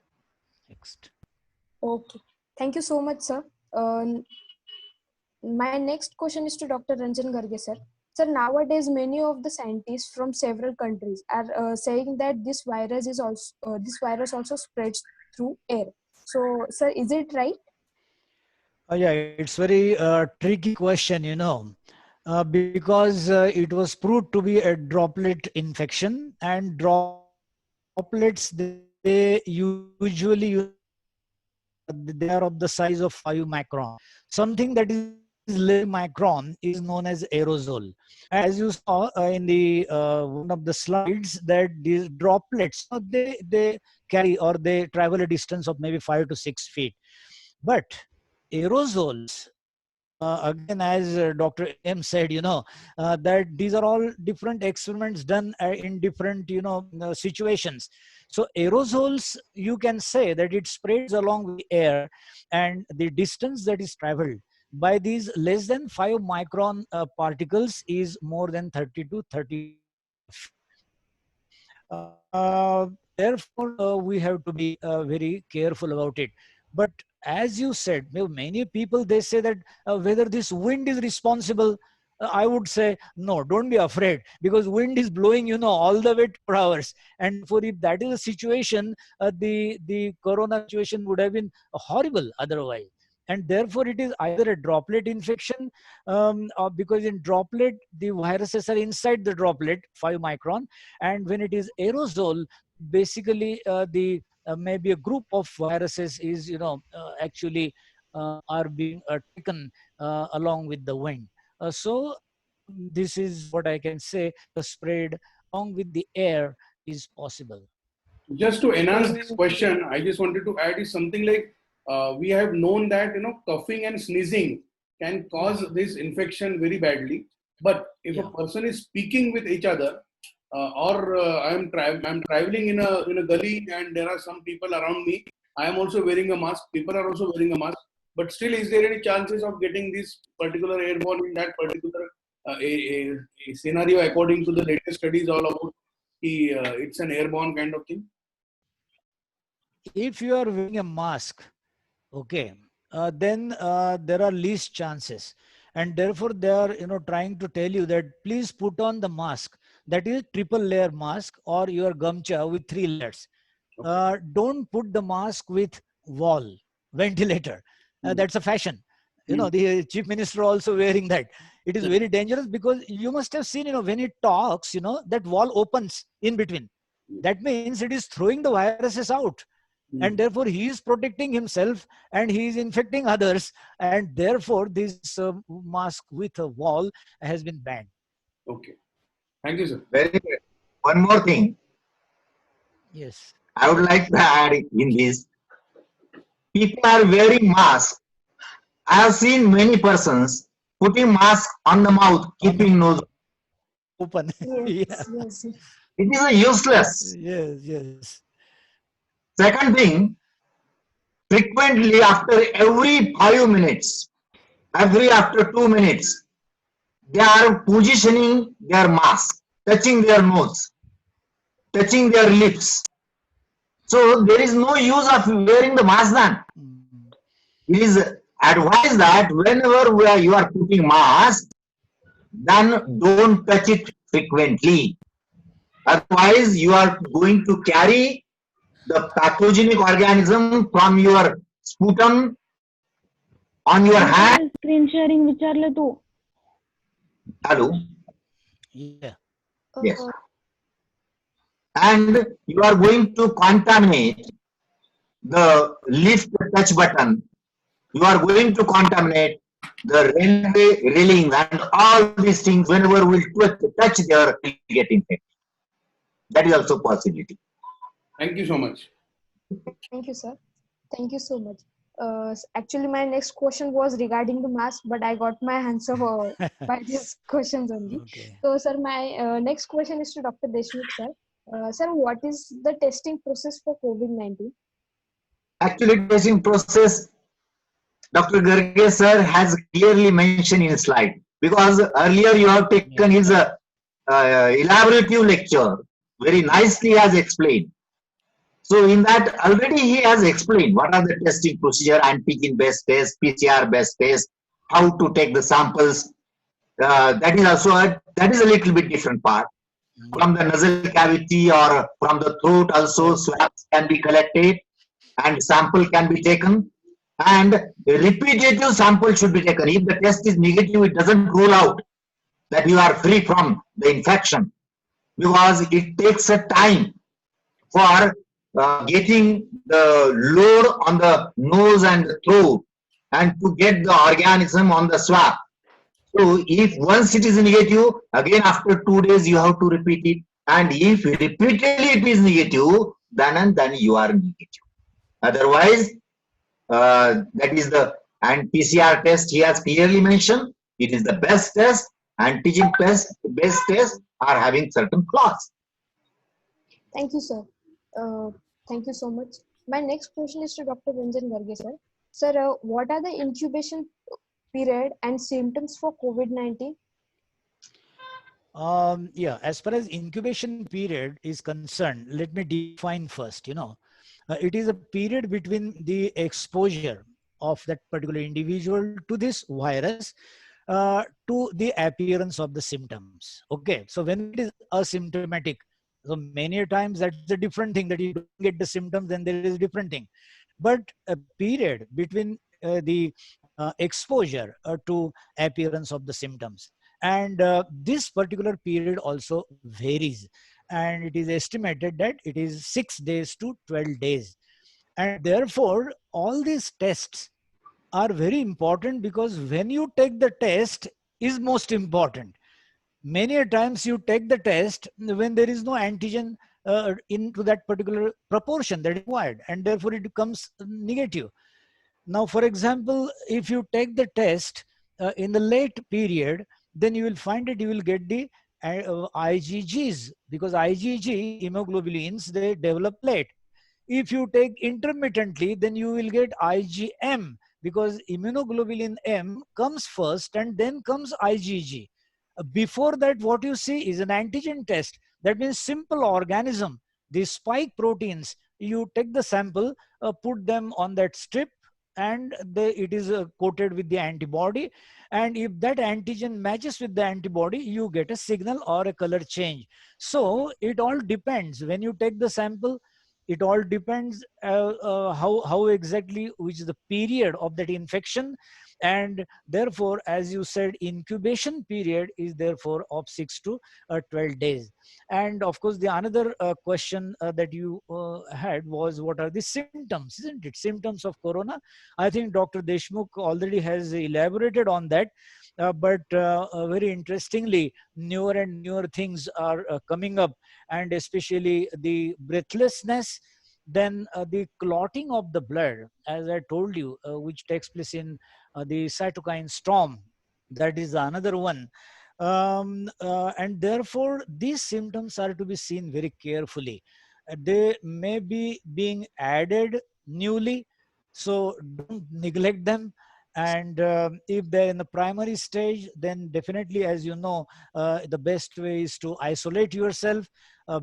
Next. Okay. Thank you so much, sir. My next question is to Dr. Antigen Garge, sir. Sir, nowadays many of the scientists from several countries are saying that this virus also spreads through air. So, sir, is it right? Yeah, it's very tricky question, because it was proved to be a droplet infection, and droplets, they usually, they are of the size of 5 micron. Something that is less micron is known as aerosol. As you saw in the one of the slides, that these droplets, they carry or they travel a distance of maybe 5 to 6 feet. But aerosols, again, as Dr. M said, that these are all different experiments done in different, situations. So aerosols, you can say that it spreads along the air, and the distance that is traveled by these less than 5 micron particles is more than 30 to 35 feet. Therefore, we have to be very careful about it. But as you said, many people, they say that whether this wind is responsible, I would say no, don't be afraid, because wind is blowing all the way 2 hours, and for if that is a situation, the corona situation would have been horrible otherwise. And therefore it is either a droplet infection, because in droplet the viruses are inside the droplet 5 micron, and when it is aerosol, basically the maybe a group of viruses is actually are being taken along with the wind. So this is what I can say, the spread along with the air is possible. Just to enhance this question, I just wanted to add is something like we have known that coughing and sneezing can cause this infection very badly. But if a person is speaking with each other, or I'm traveling in a gully and there are some people around me, I am also wearing a mask. People are also wearing a mask. But still, is there any chances of getting this particular airborne in that particular a scenario according to the latest studies all about it's an airborne kind of thing? If you are wearing a mask, okay, then there are least chances, and therefore they are trying to tell you that please put on the mask, that is triple layer mask or your gamcha with 3 layers. Don't put the mask with wall ventilator. That's a fashion. The chief minister also wearing that. It is very dangerous because you must have seen, when it talks, that wall opens in between. That means it is throwing the viruses out. And therefore he is protecting himself and he is infecting others, and therefore this mask with a wall has been banned. Okay, thank you, sir. Very good. One more thing Yes. I would like to add in this. People are wearing masks. I have seen many persons putting mask on the mouth, keeping nose Open. Yes, yes. It is a useless. Yes. Second thing, frequently after every 5 minutes, after 2 minutes, they are positioning their mask, touching their nose, touching their lips. So there is no use of wearing the mask then. It is advised that whenever you are putting mask, then don't touch it frequently. Otherwise, you are going to carry the pathogenic organism from your sputum on your hand. Screen sharing विचारलं तू. Hello. Yeah. Yes. And you are going to contaminate the lift touch button. You are going to contaminate the railway railings and all these things. Whenever we touch there, will get infected. That is also possibility. Thank you so much. Thank you, sir. Thank you so much. Actually, my next question was regarding the mask, but I got my answer by these questions only. Okay. So, sir, my next question is to Dr. Deshmukh, sir. Sir, what is the testing process for COVID-19? Actually, testing process, Dr. Garge sir has clearly mentioned in slide, because earlier you have taken his elaborative lecture, very nicely has explained. So in that already he has explained what are the testing procedure, antigen based test, PCR based test, how to take the samples. That is also that is a little bit different part. From the nasal cavity or from the throat also swabs can be collected and sample can be taken, and repetitive sample should be taken. If the test is negative, it doesn't rule out that you are free from the infection, because it takes a time for getting the load on the nose and the throat and to get the organism on the swab. So if once it is negative, again after 2 days you have to repeat it, and if repeatedly it is negative, then you are negative. Otherwise, that is the PCR test he has clearly mentioned. It is the best test. Antigen test, best test are having certain flaws. Thank you, sir. Thank you so much. My next question is to Dr. Antigen Garge, sir. Sir, what are the incubation period and symptoms for COVID-19? Yeah, as far as incubation period is concerned, let me define first. It is a period between the exposure of that particular individual to this virus to the appearance of the symptoms. Okay, so when it is asymptomatic, so many times that's a different thing, that you don't get the symptoms, then there is a different thing. But a period between the exposure to appearance of the symptoms, and this particular period also varies, and it is estimated that it is 6 days to 12 days. And therefore all these tests are very important, because when you take the test is most important. Many a times you take the test when there is no antigen into that particular proportion that is required, and therefore it becomes negative. Now, for example, if you take the test in the late period, then you will find that you will get the IgGs, because IgG immunoglobulins, they develop late. If you take intermittently, then you will get IgM, because immunoglobulin M comes first and then comes IgG. Before that, what you see is an antigen test. That means simple organism, these spike proteins, you take the sample, put them on that strip, and it is coated with the antibody. And if that antigen matches with the antibody, you get a signal or a color change. So it all depends. When you take the sample, it all depends how exactly, which is the period of that infection. And therefore, as you said, incubation period is therefore of 6 to 12 days. And of course, the another question that you had was, what are the symptoms, isn't it? Symptoms of corona. I think Dr. Deshmukh already has elaborated on that. But very interestingly, newer and newer things are coming up, and especially the breathlessness, then the clotting of the blood, as I told you, which takes place in the cytokine storm. That is another one. And therefore, these symptoms are to be seen very carefully. They may be being added newly, so don't neglect them. And if they're in the primary stage, then definitely, as you know, the best way is to isolate yourself,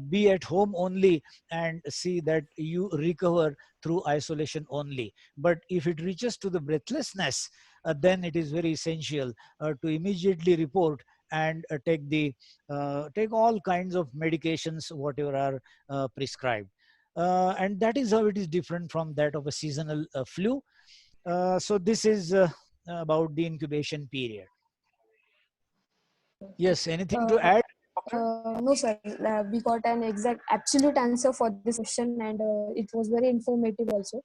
be at home only, and see that you recover through isolation only. But if it reaches to the breathlessness, then it is very essential to immediately report and take all kinds of medications, whatever are prescribed. And that is how it is different from that of a seasonal flu. So this is about the incubation period. Yes, anything to add, doctor? No, sir. We got an exact, absolute answer for this question, and it was very informative also.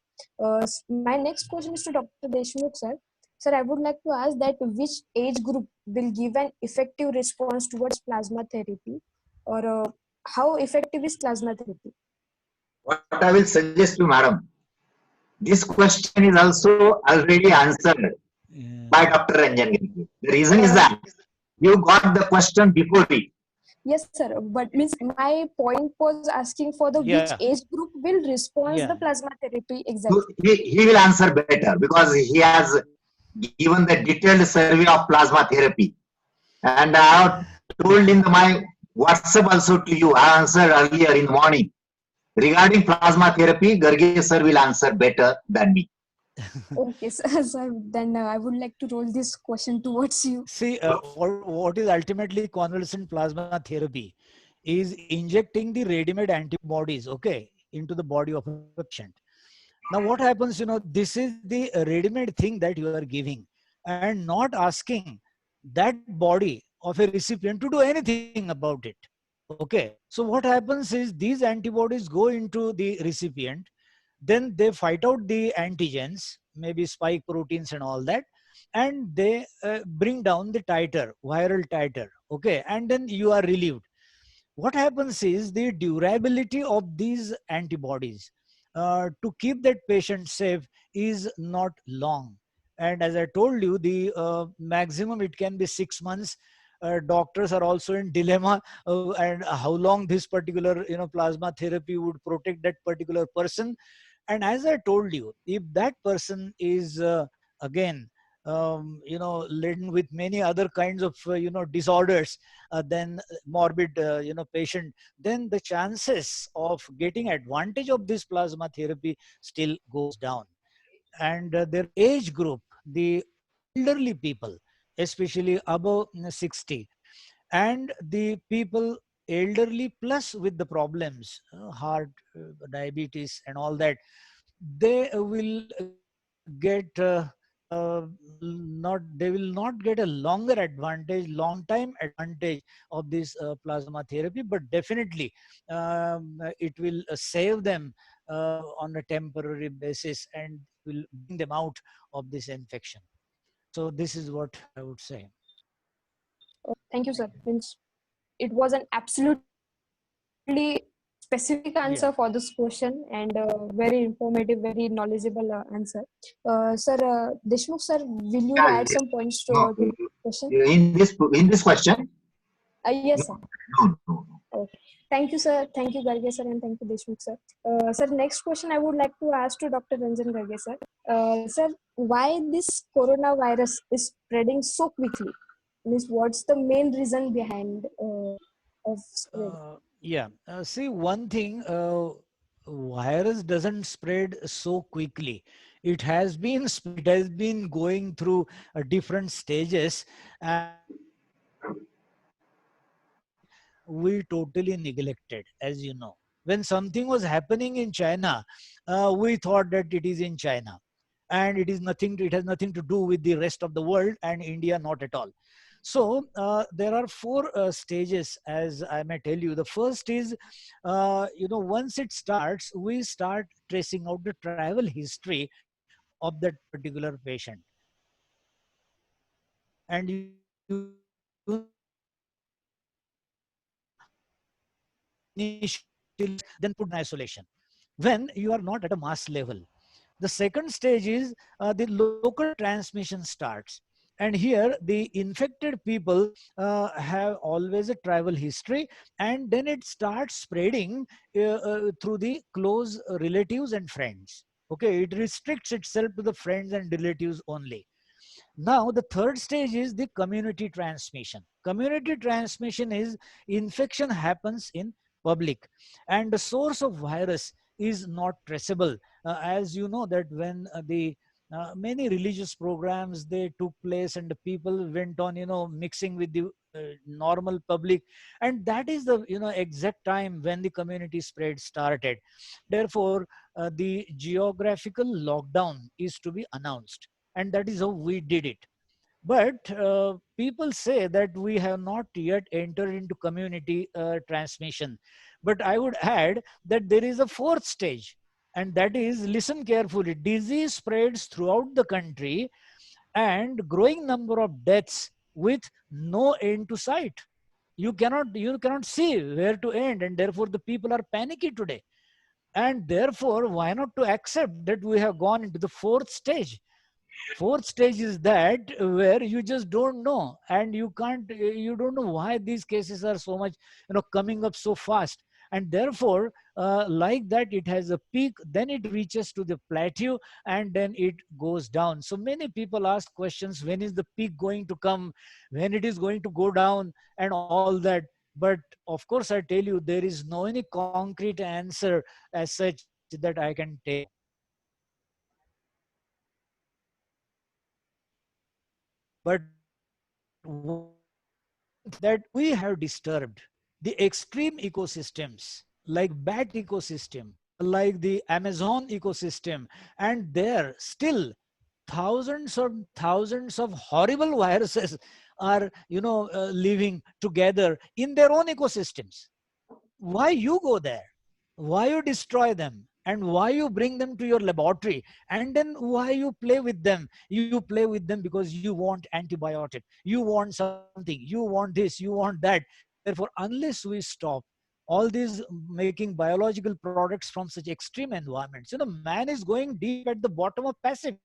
My next question is to Dr. Deshmukh, sir. Sir, I would like to ask that which age group will give an effective response towards plasma therapy, or how effective is plasma therapy? What I will suggest to madam, this question is also already answered by Yeah. Dr. Ranjan Gandhi. The reason is that you got the question before it. Yes, sir. But means my point was asking for the which Yeah. age group will respond the Yeah. plasma therapy So exactly. he will answer better because he has given the detailed survey of plasma therapy. And I have told in my WhatsApp also to you, I answered earlier in the morning. Regarding plasma therapy, Garge sir will answer better than me. Okay, sir. Sir, then I would like to roll this question towards you. See, what is ultimately convalescent plasma therapy is injecting the ready-made antibodies, okay, into the body of a patient. Now, what happens, this is the ready-made thing that you are giving, and not asking that body of a recipient to do anything about it. Okay. So what happens is these antibodies go into the recipient, then they fight out the antigens, maybe spike proteins and all that, and they bring down the titer, viral titer. Okay. And then you are relieved. What happens is the durability of these antibodies to keep that patient safe is not long. And as I told you, the maximum it can be 6 months. Doctors are also in dilemma, and how long this particular plasma therapy would protect that particular person. And as I told you, if that person is again laden with many other kinds of disorders, then morbid patient, then the chances of getting advantage of this plasma therapy still goes down. And their age group, the elderly people, especially above 60, and the people elderly plus with the problems, heart, diabetes and all that, they will get not they will not get a longer advantage, long time advantage of this plasma therapy, but definitely it will save them on a temporary basis and will bring them out of this infection. So this is what I would say. Thank you, sir. Means it was an absolutely specific answer for this question, and very informative, very knowledgeable answer. Sir, Deshmukh sir, will you Yeah, add some points no, to the question? in this question, Yes, no, sir. no. Okay. Thank you, sir. Thank you, Garge sir, and thank you, Deshmukh sir. Sir, next question I would like to ask to Dr. Ranjan Garge sir. Sir, why this coronavirus is spreading so quickly? Means, what's the main reason behind of spread? Yeah, see, one thing, virus doesn't spread so quickly. It has been it has been going through different stages, and we totally neglected, as you know. When something was happening in China, we thought that it is in China, and it is nothing. It has nothing to do with the rest of the world, and India not at all. So there are four stages, as I may tell you. The first is, once it starts, we start tracing out the travel history of that particular patient. And you know that initially then put in isolation when you are not at a mass level. The second stage is the local transmission starts. And here the infected people have always a travel history, and then it starts spreading through the close relatives and friends. Okay, it restricts itself to the friends and relatives only. Now, the third stage is the community transmission. Community transmission is infection happens in public, and the source of virus is not traceable. As you know that when the many religious programs they took place and the people went on mixing with the normal public, and that is the exact time when the community spread started. Therefore the geographical lockdown is to be announced, and that is how we did it. But people say that we have not yet entered into community transmission. But I would add that there is a fourth stage, and that is, listen carefully, disease spreads throughout the country and growing number of deaths with no end to sight. You cannot see where to end, and therefore the people are panicky today. And therefore, why not to accept that we have gone into the fourth stage? Fourth stage is that where you just don't know, and you don't know why these cases are so much coming up so fast. And therefore like that, it has a peak, then it reaches to the plateau, and then it goes down. So many people ask questions, when is the peak going to come, when it is going to go down, and all that. But of course, I tell you, there is no any concrete answer as such that I can tell you. But one that we have disturbed the extreme ecosystems like bat ecosystem, like the Amazon ecosystem, and there still thousands of horrible viruses are living together in their own ecosystems. Why you go there? Why you destroy them? And why you bring them to your laboratory? And then why you play with them? You play with them because you want antibiotic, you want something, you want this, you want that. Therefore, unless we stop all these making biological products from such extreme environments, man is going deep at the bottom of Pacific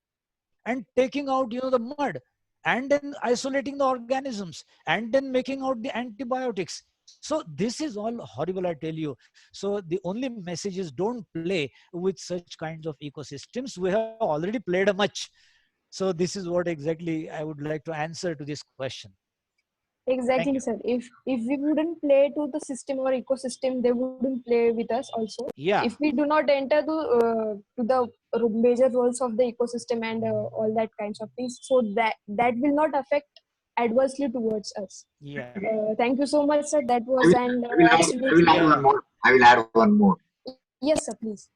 and taking out the mud, and then isolating the organisms, and then making out the antibiotics. So this is all horrible, I tell you. So the only message is, don't play with such kinds of ecosystems. We have already played a much. So this is what exactly I would like to answer to this question. Thank Exactly, you. sir. If we wouldn't play to the system or ecosystem, they wouldn't play with us also. Yeah. If we do not enter to the major roles of the ecosystem and all that kinds of things, so that will not affect adversely towards us. Yeah. Thank you so much, sir. That I was will, an I will absolutely add one Yeah. more. I will add one more. yes, sir. Please.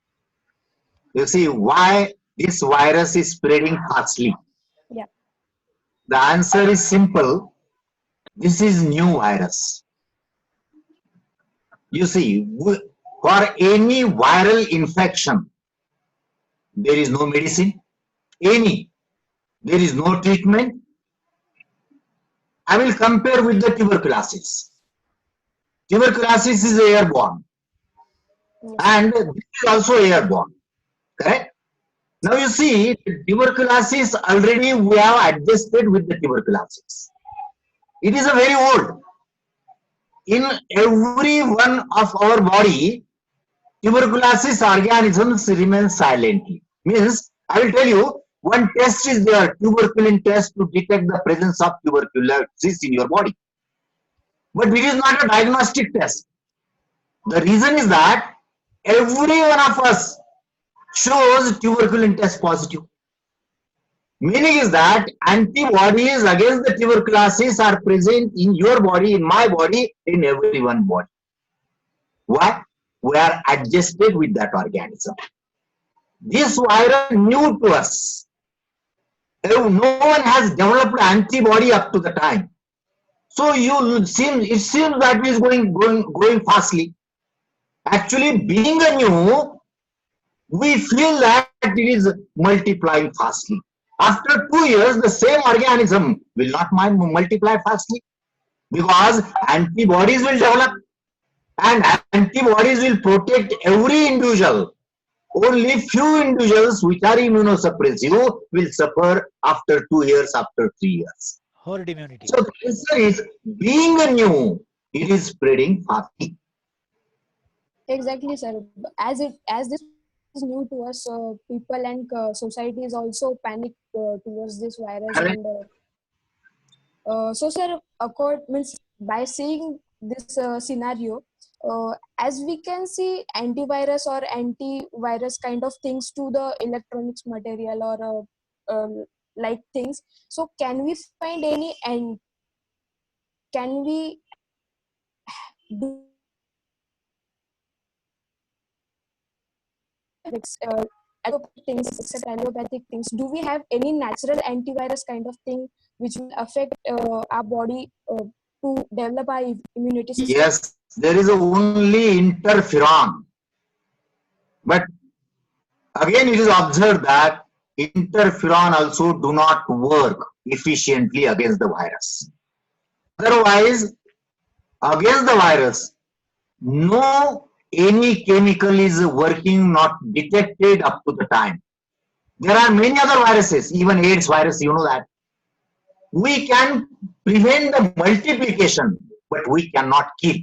You see why this virus is spreading fastly. Yeah. The answer is simple. This is new virus. You see, for any viral infection, there is no medicine. There is no treatment. I will compare with the tuberculosis. Tuberculosis is airborne. Yes, sir. and this is also airborne. Correct? Now you see, tuberculosis already we have adjusted with the tuberculosis. It is a very old. In every one of our body, tuberculosis organisms remain silently. Means, I will tell you, one test is there, tuberculin test to detect the presence of tuberculosis in your body. But it is not a diagnostic test. The reason is that every one of us shows tuberculin test positive. Meaning is that antibodies against the tuberculosis are present in your body, in my body, in everyone's body. Why? We are adjusted with that organism. This virus new to us. No one has developed antibody up to the time. So it seems that it is going fastly. Actually, being a new, we feel that it is multiplying fastly. After 2 years, the same organism will not multiply fastly because antibodies will develop and antibodies will protect every individual. Only few individuals which are immunosuppressive will suffer after 2 years, after 3 years. Herd immunity. So the answer is being a new, it is spreading fastly. Exactly, sir. As this is new to us, people and society is also panic towards this virus, Correct? and so, sir, means by seeing this scenario, as we can see antivirus or antivirus kind of things to the electronics material or like things. So, can we find any and can we do allopathic things except allopathic things? Do we have any natural antivirus kind of thing which will affect our body to develop our immunity system? Yes, there is only interferon. But again, it is observed that interferon also do not work efficiently against the virus. Otherwise, against the virus, no any chemical is working, not detected up to the time. There are many other viruses, even AIDS virus, you know that. We can prevent the multiplication, but we cannot kill.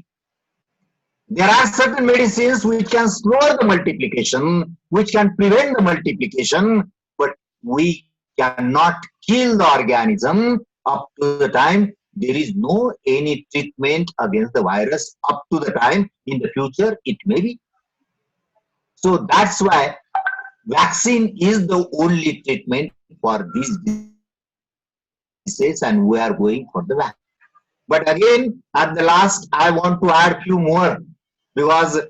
There are certain medicines which can slow the multiplication, which can prevent the multiplication, but we cannot kill the organism up to the time. There is no any treatment against the virus up to the time. In the future, it may be. So that's why vaccine is the only treatment for these diseases, and we are going for the vaccine. But again, at the last, I want to add few more because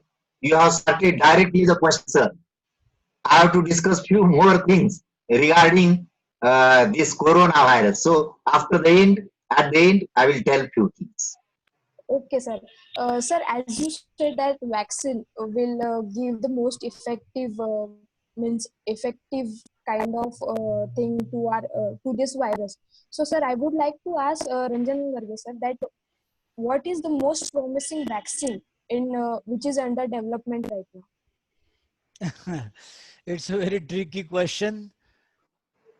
you have started directly the question, sir. I have to discuss few more things regarding this coronavirus. So after the end, at the end, I will tell few things. Okay, sir. Sir, as you said that vaccine will give the most effective means effective kind of thing to our to this virus. So, sir, I would like to ask Ranjan Garge sir that what is the most promising vaccine in which is under development right now? It's a very tricky question.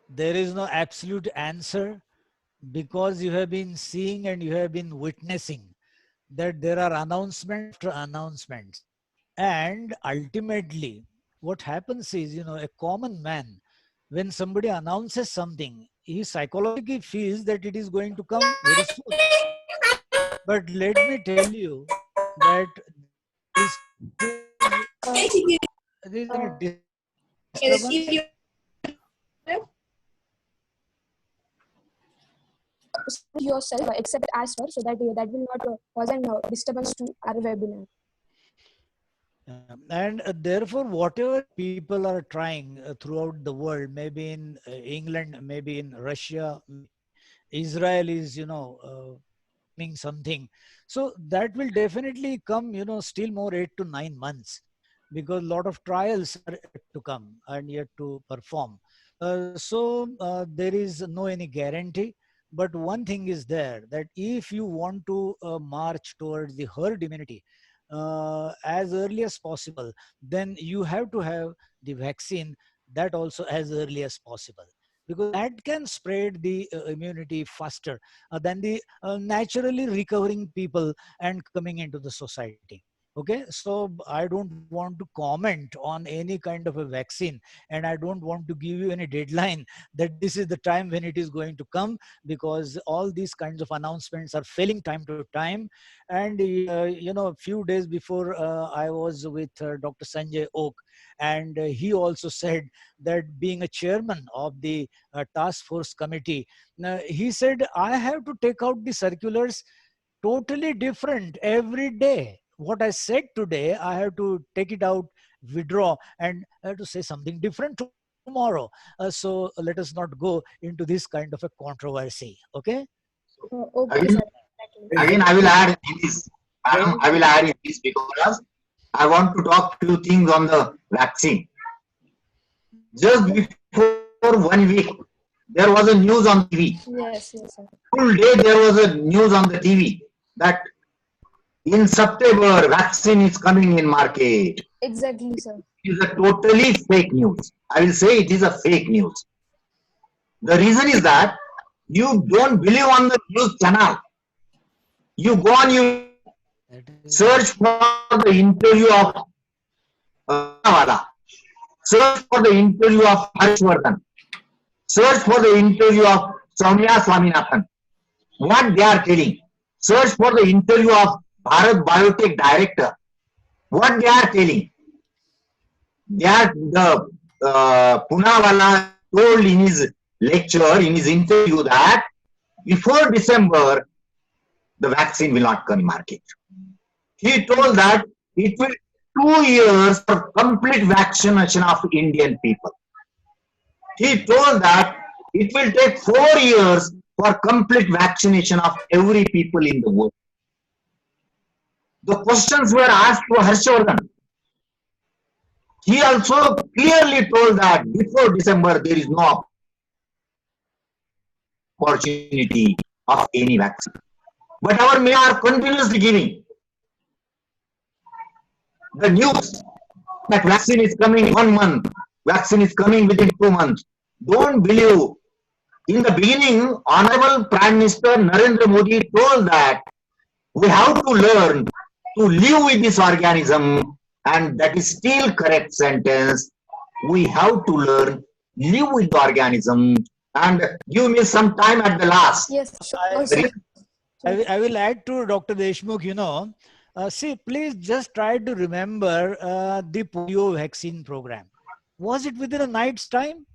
There is no absolute answer because you have been seeing and you have been witnessing that there are announcements after announcements. And ultimately, what happens is, a common man, when somebody announces something, he psychologically feels that it is going to come very soon. But let me tell you that this is any disturbance. Yourself except as per so that that will not cause an disturbance to our webinar. And therefore, whatever people are trying throughout the world, maybe in England, maybe in Russia, Israel is, doing something. So that will definitely come, still more 8 to 9 months because a lot of trials are yet to come and yet to perform. So there is no any guarantee. But one thing is there that if you want to march towards the herd immunity, as early as possible, then you have to have the vaccine that also as early as possible, because that can spread the immunity faster than the naturally recovering people and coming into the society. Okay, so I don't want to comment on any kind of a vaccine, and I don't want to give you any deadline that this is the time when it is going to come, because all these kinds of announcements are failing time to time. And a few days before, I was with Dr. Sanjay Oak, and he also said that, being a chairman of the task force committee, he said, I have to take out the circulars totally different every day. What I said today, I have to take it out, withdraw, and I have to say something different tomorrow. So let us not go into this kind of a controversy. Okay. Okay, Again, sir. Exactly. again, I will add in this. I will add in this because I want to talk few things on the vaccine. Just before 1 week, there was a news on TV. Yes, yes, sir. Full day there was a news on the TV that in September vaccine is coming in market. Exactly, sir. It is a totally fake news. I will say it is a fake news. The reason is that you don't believe on the news channel. You go on, you search for the interview of Wala. Search for the interview of Harshvardhan. Search for the interview of Soumya Swaminathan. What they are telling. Search for the interview of Bharat Biotech director. What they are telling. That the Poonawala told in his lecture, in his interview, that before December, the vaccine will not come in market. He told that it will 2 years for complete vaccination of Indian people. He told that it will take 4 years for complete vaccination of every people in the world. The questions were asked to Harshvardhan. He also clearly told that before December there is no opportunity of any vaccine. But our media are continuously giving the news that vaccine is coming in 1 month, vaccine is coming within 2 months. Don't believe. In the beginning, Honorable Prime Minister Narendra Modi told that we have to learn to live with this organism, and that is still correct sentence. We have to learn, live with the organism, and give me some time at the last. Yes, sure, sir. I will add to Dr. Deshmukh, see, please just try to remember the polio vaccine program. Was it within a night's time?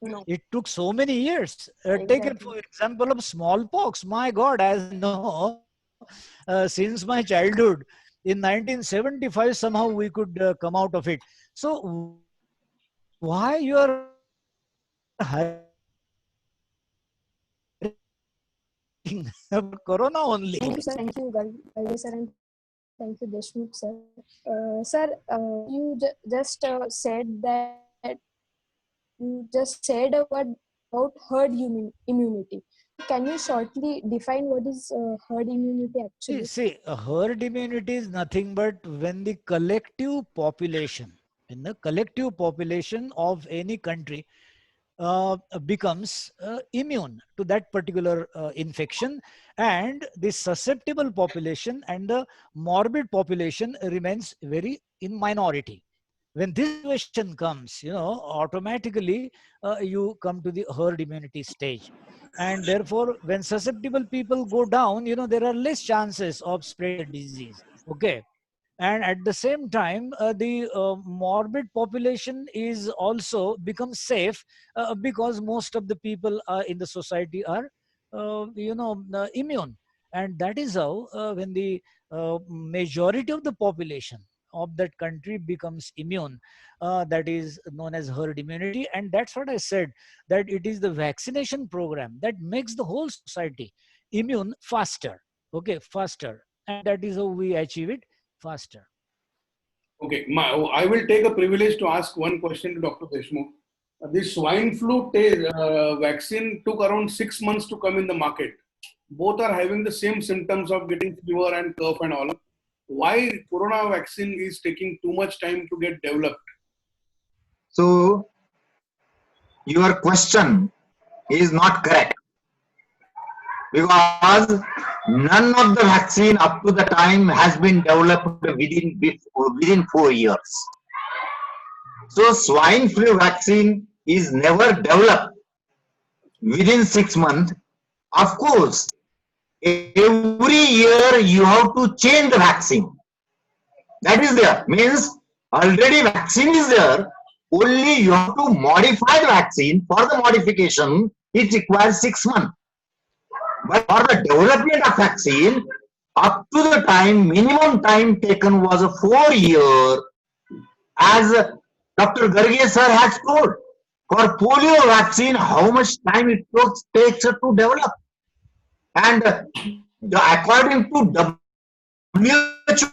No. It took so many years. Take it Exactly. for example of smallpox. My God, as I know, since my childhood, in 1975, somehow we could come out of it. So why you are about Corona only? Thank you, sir. Thank you, Garge sir, and thank you, Deshmukh sir. Sir, you just said that you just said a word about herd immunity. Can you shortly define what is herd immunity actually? See, herd immunity is nothing but when the collective population, of any country becomes immune to that particular infection, and the susceptible population and the morbid population remains very in minority. When this situation comes, automatically you come to the herd immunity stage. And therefore, when susceptible people go down, there are less chances of spreading the disease. Okay. And at the same time, the morbid population is also becomes safe because most of the people in the society are, immune. And that is how when the majority of the population of that country becomes immune, that is known as herd immunity. And that's what I said, that it is the vaccination program that makes the whole society immune faster. Okay, faster. And that is how we achieve it faster. Okay, I will take a privilege to ask one question to Dr. Deshmukh. This swine flu vaccine took around 6 months to come in the market. Both are having the same symptoms of getting fever and cough and all. why Corona vaccine is taking too much time to get developed? So your question is not correct, because none of the vaccine up to the time has been developed within 4 years. So swine flu vaccine is never developed within 6 months. Of course, every year you have to change the vaccine. That is there. Means already vaccine is there. Only you have to modify the vaccine. For the modification, it requires 6 months. But for the development of vaccine, up to the time, minimum time taken was 4 years, as Dr. Garge sir has told. For polio vaccine, how much time it takes to develop? And according to WHO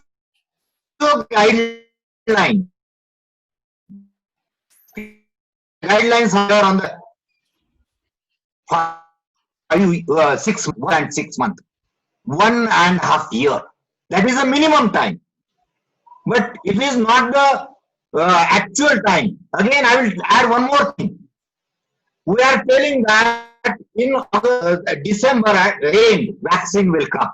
guideline, guidelines are on the 6 months, 1.5 years. That is the minimum time. But it is not the actual time. Again, I will add one more thing. We are telling that in December again vaccine will come.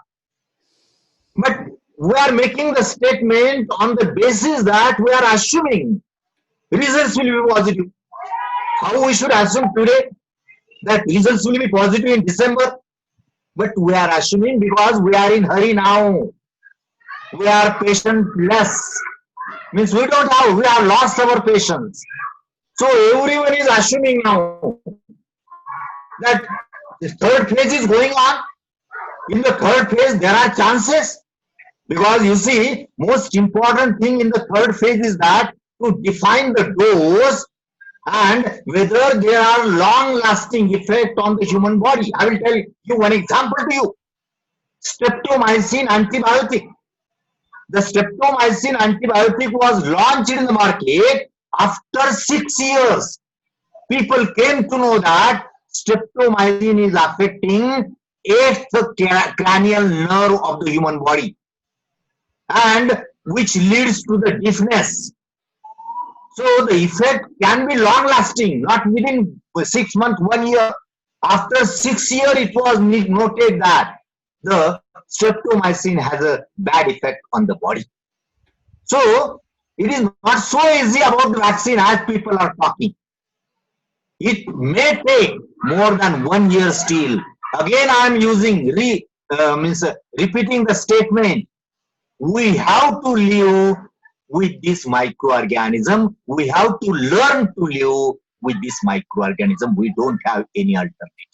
But we are making the statement on the basis that we are assuming results will be positive. How we should assume today that results will be positive in December? But we are assuming because we are in hurry now. We are patient-less. Means we don't have, we have lost our patience. So everyone is assuming now that the third phase is going on. In the third phase, there are chances. Because you see, most important thing in the third phase is that to define the dose and whether there are long-lasting effect on the human body. I will tell you one example to you. Streptomycin antibiotic. The streptomycin antibiotic was launched in the market after 6 years. People came to know that streptomycin is affecting 8th cranial nerve of the human body, and which leads to the deafness. So the effect can be long lasting, not within 6 months, 1 year. After 6 years, it was noted that the streptomycin has a bad effect on the body. So it is not so easy about the vaccine as people are talking. It may take more than 1 year still. Again, I am using repeating the statement. We have to live with this microorganism. We have to learn to live with this microorganism. We don't have any alternative.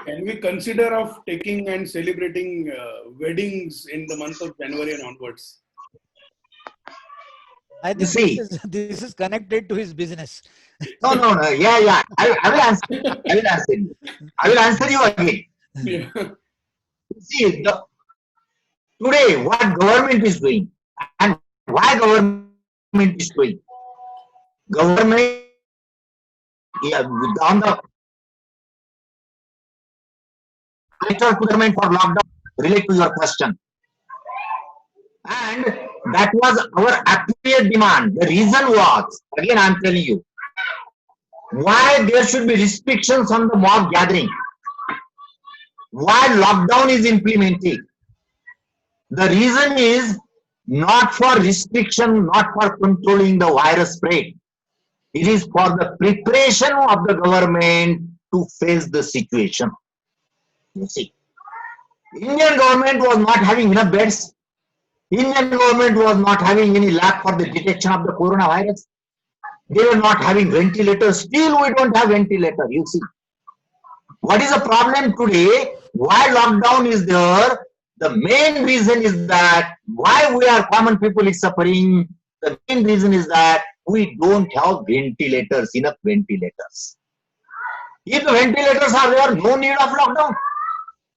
Can we consider of taking and celebrating weddings in the month of January and onwards? I think this is connected to his business. No. Yeah. I will answer. I will answer you again. Yeah. See, today what government is doing and why government is doing. Government on the government for lockdown relate to your question. And that was our appropriate demand. The reason was, again I am telling you, why there should be restrictions on the mob gathering. Why lockdown is implemented. The reason is not for restriction, not for controlling the virus spread. It is for the preparation of the government to face the situation. You see, Indian government was not having enough beds. Indian government was not having any lab for the detection of the coronavirus. They were not having ventilators. Still, we don't have ventilator. You see, what is the problem today? Why lockdown is there? The main reason is that why we are common people is suffering. The main reason is that we don't have ventilators, enough ventilators. If the ventilators are there, no need of lockdown.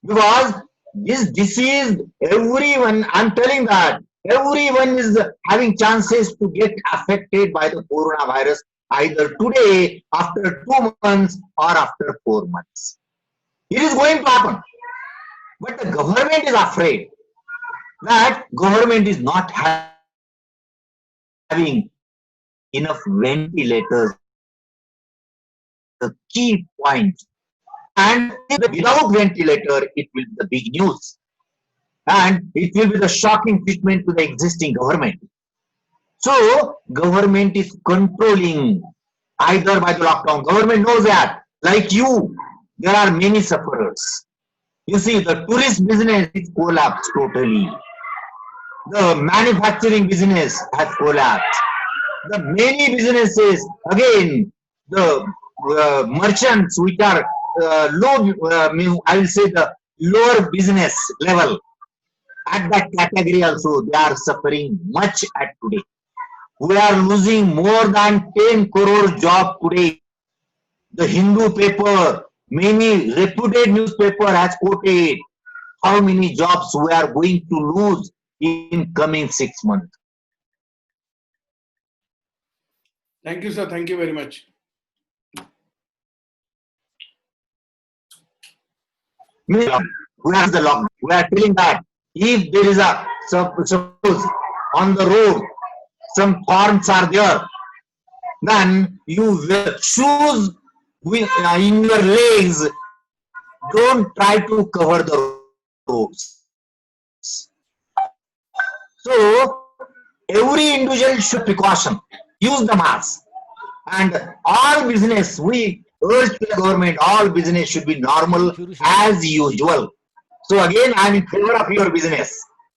Because this disease, everyone, I'm telling that, everyone is having chances to get affected by the coronavirus either today, after 2 months, or after 4 months. It is going to happen. But the government is afraid. that government is not having enough ventilators. The key point. And without ventilator, it will be the big news. And it will be the shocking treatment to the existing government. So, government is controlling either by the lockdown. Government knows that. Like you, there are many sufferers. You see, the tourist business is collapsed totally. The manufacturing business has collapsed. The many businesses, again, the merchants which are low, I will say the lower business level, at that category also, they are suffering much at today. We are losing more than 10 crore job today. The Hindu paper, many reputed newspaper has quoted how many jobs we are going to lose in coming 6 months. Thank you, sir. Thank you very much. We are the lockdown. We are telling that if there is a, suppose on the road some thorns are there, then you wear shoes with, in your legs. Don't try to cover the roads. So every individual should precaution. Use the mask. And all business, we urge to the government, all business should be normal as usual. So again, I am in favor of your business,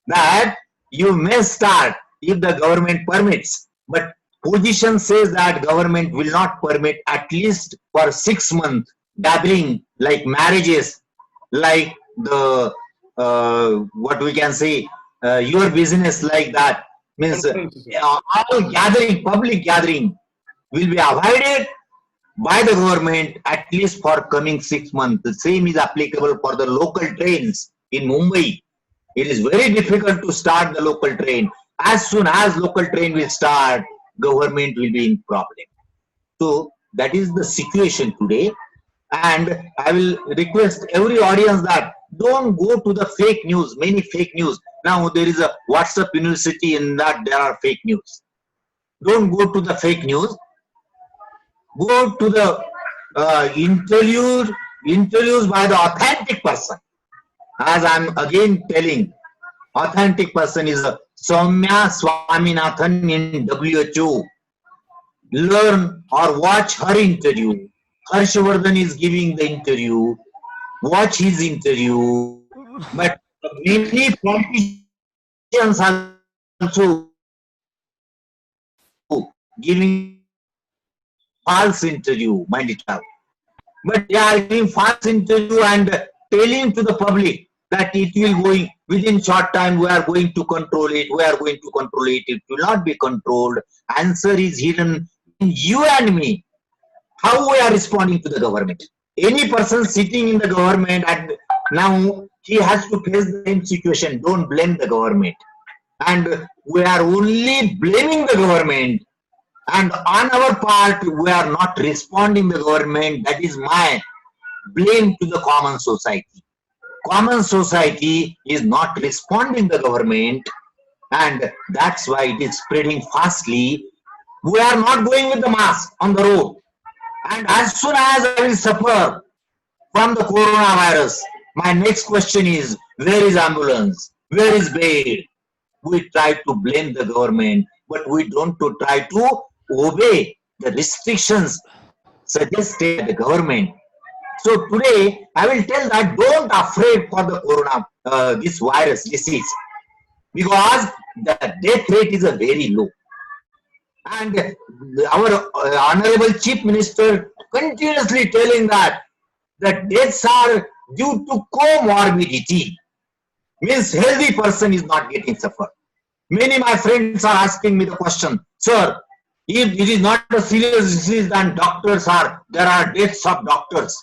that you may start if the government permits, but position says that government will not permit at least for 6 months gathering like marriages, like the what we can say, your business like that, means all gathering, public gathering will be avoided by the government at least for coming 6 months. The same is applicable for the local trains in Mumbai. It is very difficult to start the local train. As soon as local train will start, government will be in problem. So that is the situation today. And I will request every audience that don't go to the fake news, many fake news. Now there is a WhatsApp university in that there are fake news. Don't go to the fake news. Go to the interviews by the authentic person. As I'm again telling, authentic person is Soumya Swaminathan in WHO. Learn or watch her interview. Harshvardhan is giving the interview. Watch his interview. But many politicians are also giving false interview, mind it out. But they are giving false interview and telling to the public that it will going within short time, we are going to control it, we are going to control it. It will not be controlled. Answer is hidden in you and me. How we are responding to the government. Any person sitting in the government and now he has to face the same situation. Don't blame the government. And we are only blaming the government. And on our part, we are not responding the government. That is my blame to the common society. Common society is not responding the government, and that's why it is spreading fastly. We are not going with the mask on the road. And as soon as I will suffer from the coronavirus, my next question is, where is ambulance? Where is bed? We try to blame the government, but we don't try to obey the restrictions suggested by the government. So today, I will tell that don't afraid for the corona, this virus disease, because the death rate is a very low. And our Honorable Chief Minister continuously telling that the deaths are due to comorbidity. Means healthy person is not getting suffered. Many my friends are asking me the question, sir, if it is not a serious disease, then doctors are, there are deaths of doctors.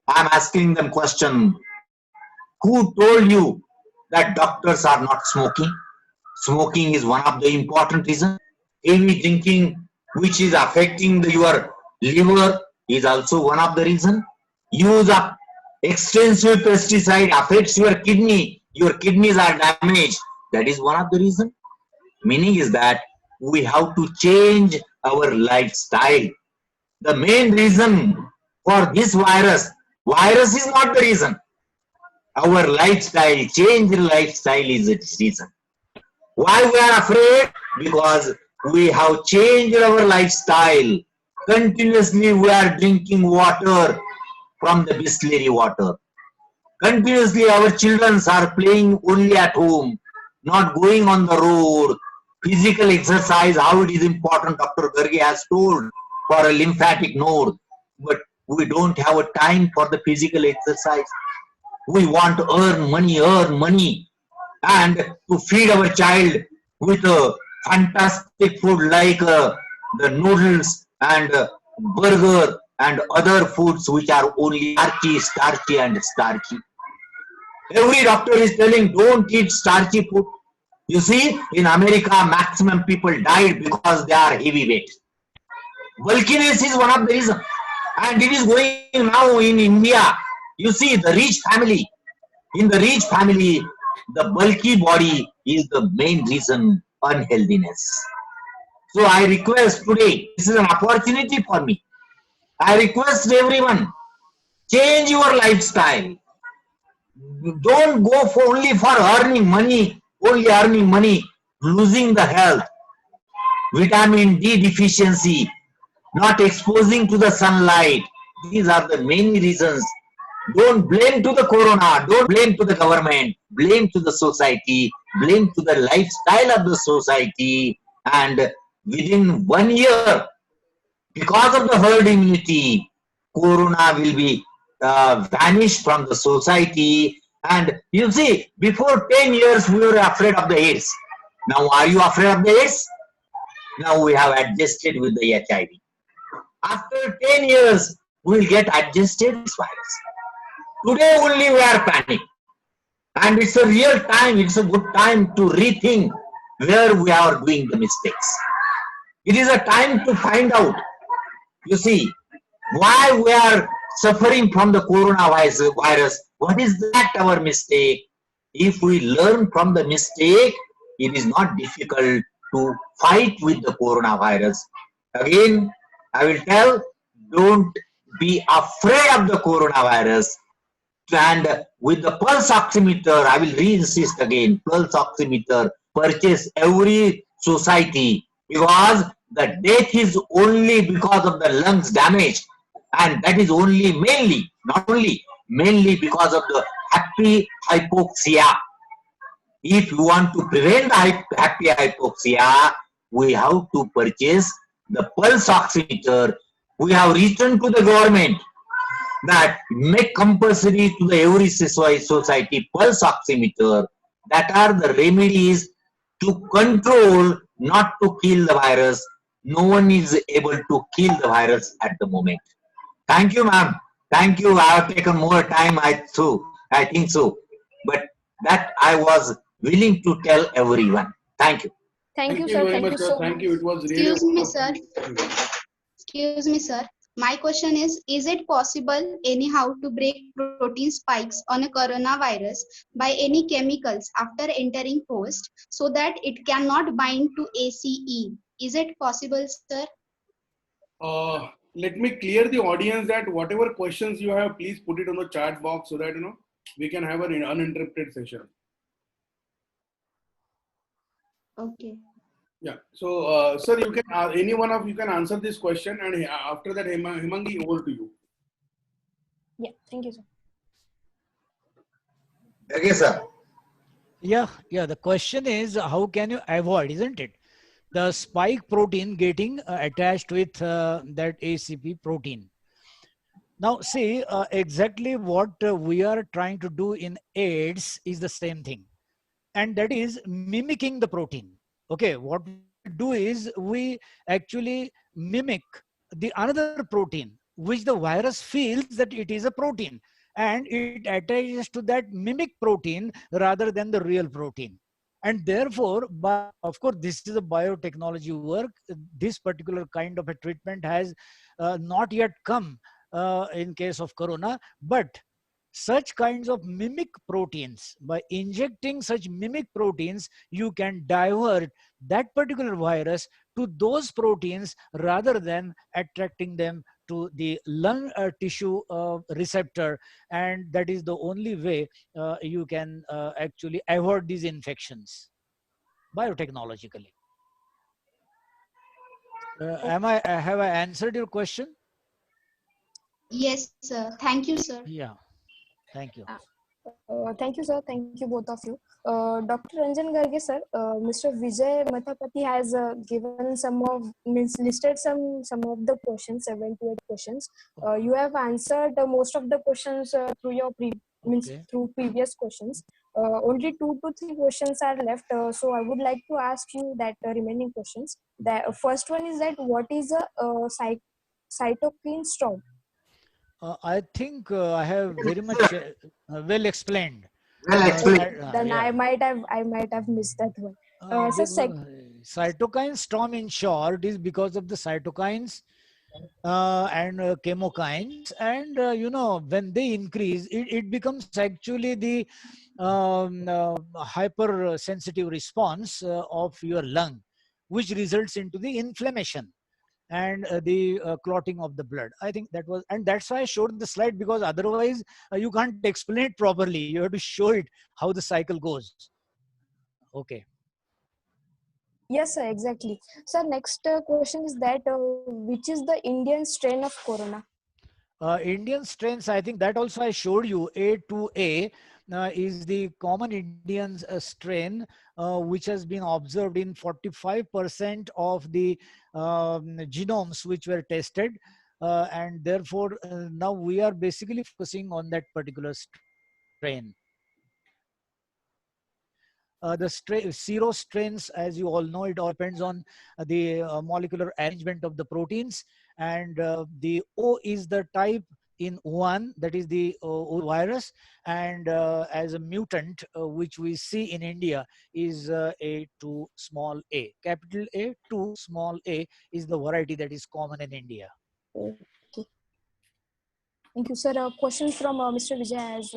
I am asking them question, who told you that doctors are not smoking? Smoking is one of the important reasons. Heavy drinking, which is affecting your liver, is also one of the reasons. Use of extensive pesticide affects your kidney. Your kidneys are damaged. That is one of the reason. Meaning is that we have to change our lifestyle. The main reason for this virus is not the reason. Our lifestyle, change lifestyle is the reason. Why we are afraid? Because we have changed our lifestyle. Continuously we are drinking water from the Bisleri water. Continuously our children are playing only at home, not going on the road. Physical exercise, how it is important, Dr. Garge has told, for a lymphatic node. But we don't have a time for the physical exercise. We want to earn money, and to feed our child with a fantastic food like the noodles and burger and other foods which are only starchy and starchy. Every doctor is telling don't eat starchy food. You see, in America, maximum people died because they are heavyweight. Bulkiness is one of the reasons. And it is going now in India. You see, the rich family. In the rich family, the bulky body is the main reason unhealthiness. So I request today, this is an opportunity for me. I request everyone, change your lifestyle. Don't go for only for earning money, losing the health. Vitamin D deficiency, not exposing to the sunlight. These are the many reasons. Don't blame to the corona, don't blame to the government, blame to the society, blame to the lifestyle of the society. And within 1 year, because of the herd immunity, corona will be vanished from the society. And you see, before 10 years, we were afraid of the AIDS. Now, are you afraid of the AIDS? Now we have adjusted with the HIV. After 10 years, we will get adjusted with this virus. Today only we are panic. And it's a real time, it's a good time to rethink where we are doing the mistakes. It is a time to find out, you see, why we are suffering from the coronavirus. What is that our mistake? If we learn from the mistake, it is not difficult to fight with the coronavirus. Again, I will tell, don't be afraid of the coronavirus. And with the pulse oximeter, I will re-insist again, pulse oximeter, purchase every society, because the death is only because of the lungs damage, and that is only mainly, not only, mainly because of the happy hypoxia. If you want to prevent the happy hypoxia, we have to purchase the pulse oximeter. We have written to the government that make compulsory to the every society pulse oximeter. That are the remedies to control, not to kill the virus. No one is able to kill the virus at the moment. Thank you, ma'am. Thank you. I have taken more time, I think so. But that I was willing to tell everyone. Thank you. Thank you, sir. very Thank much, you sir. so Thank much. you. It was really. Excuse me, sir. Excuse me, sir. My question is it possible anyhow to break protein spikes on a coronavirus by any chemicals after entering host so that it cannot bind to ACE? Is it possible, sir? Let me clear the audience that whatever questions you have, please put it on the chat box so that we can have an uninterrupted session. Okay. Yeah. So, sir, you can any one of you can answer this question, and after that, Hemangi, over to you. Yeah, thank you, sir. Okay, sir. Yeah. The question is, how can you avoid, isn't it, the spike protein getting attached with that ACP protein? Now, see, exactly what we are trying to do in AIDS is the same thing, and that is mimicking the protein. Okay, what we do is we actually mimic the another protein, which the virus feels that it is a protein, and it attaches to that mimic protein rather than the real protein. And therefore, of course, this is a biotechnology work. This particular kind of a treatment has not yet come in case of corona, but such kinds of mimic proteins. By injecting such mimic proteins, you can divert that particular virus to those proteins rather than attracting them to the lung tissue receptor, and that is the only way you can actually avoid these infections biotechnologically. Have I answered your question? Yes, sir. Thank you, sir. Yeah, thank you. Thank you, sir. Thank you, both of you. Dr. Ranjan Garge, sir, Mr. Vijay Mathapati has given listed some of the questions, 7 to 8 questions. You have answered most of the questions through your Okay. through previous questions. Only 2 to 3 questions are left. So I would like to ask you that remaining questions. The first one is that what is a cytokine storm? I think I have very much well explained. Well explained. Then Yeah. I might have missed that one. So Cytokine storm, in short, is because of the cytokines and chemokines, and when they increase, it becomes actually the hypersensitive response of your lung, which results into the inflammation and the clotting of the blood. I think that was, and that's why I showed the slide, because otherwise you can't explain it properly. You have to show it how the cycle goes. Okay. yes, sir, exactly. So next question is that which is the Indian strain of corona? Indian strains, I think that also I showed you. A2A is the common Indian strain, which has been observed in 45% of the genomes which were tested. And therefore, now we are basically focusing on that particular strain. Zero strains, as you all know, it all depends on the molecular arrangement of the proteins, and the O is the type in one, that is the O virus, and as a mutant which we see in India is A2 small a. Capital A, 2 small a is the variety that is common in India. Okay. Thank you, sir. Question from Mr. Vijay as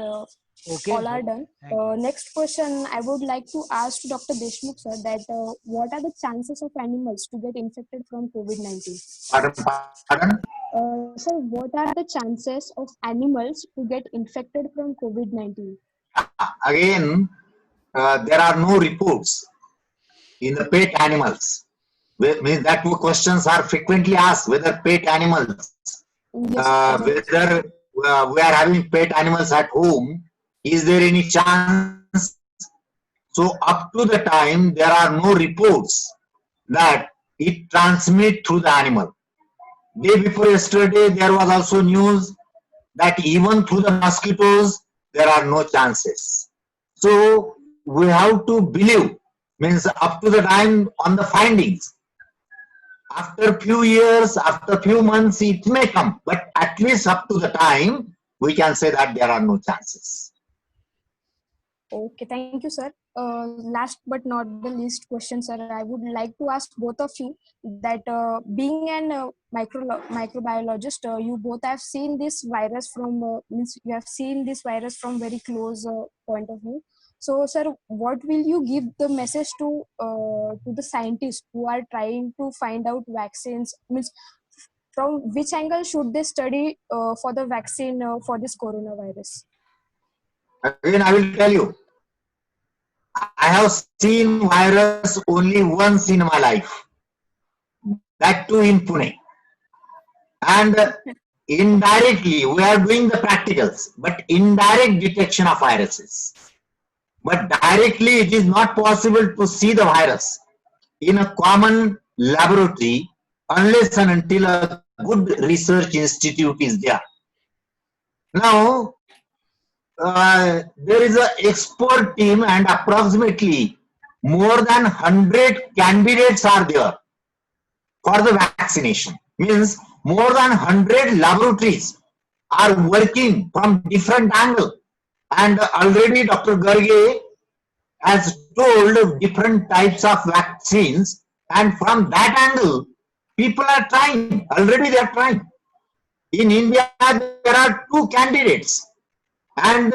Okay. all are done. Thank you. Next question I would like to ask to Dr. Deshmukh, sir, that what are the chances of animals to get infected from COVID-19? Pardon? Sir, what are the chances of animals to get infected from COVID-19? Again, there are no reports in the pet animals. Means that two questions are frequently asked, whether pet animals, Yes, whether we are having pet animals at home, is there any chance? So up to the time, there are no reports that it transmits through the animal. Day before yesterday, there was also news that even through the mosquitoes, there are no chances. So we have to believe, means up to the time on the findings. After few years, after few months, it may come, but at least up to the time, we can say that there are no chances. Okay, thank you, sir. Last but not the least question, sir, I would like to ask both of you that being an microbiologist, you both have seen this virus from means you have seen this virus from very close point of view. So, sir, what will you give the message to the scientists who are trying to find out vaccines? Means from which angle should they study for the vaccine for this coronavirus? Again, I will tell you, I have seen virus only once in my life, that too in Pune. And indirectly, we are doing the practicals, but indirect detection of viruses. But directly, it is not possible to see the virus in a common laboratory unless and until a good research institute is there. Now, there is an expert team and approximately more than 100 candidates are there for the vaccination. Means more than 100 laboratories are working from different angles. And already Dr. Garge has told different types of vaccines, and from that angle, people are trying. Already they are trying. In India, there are 2 candidates. and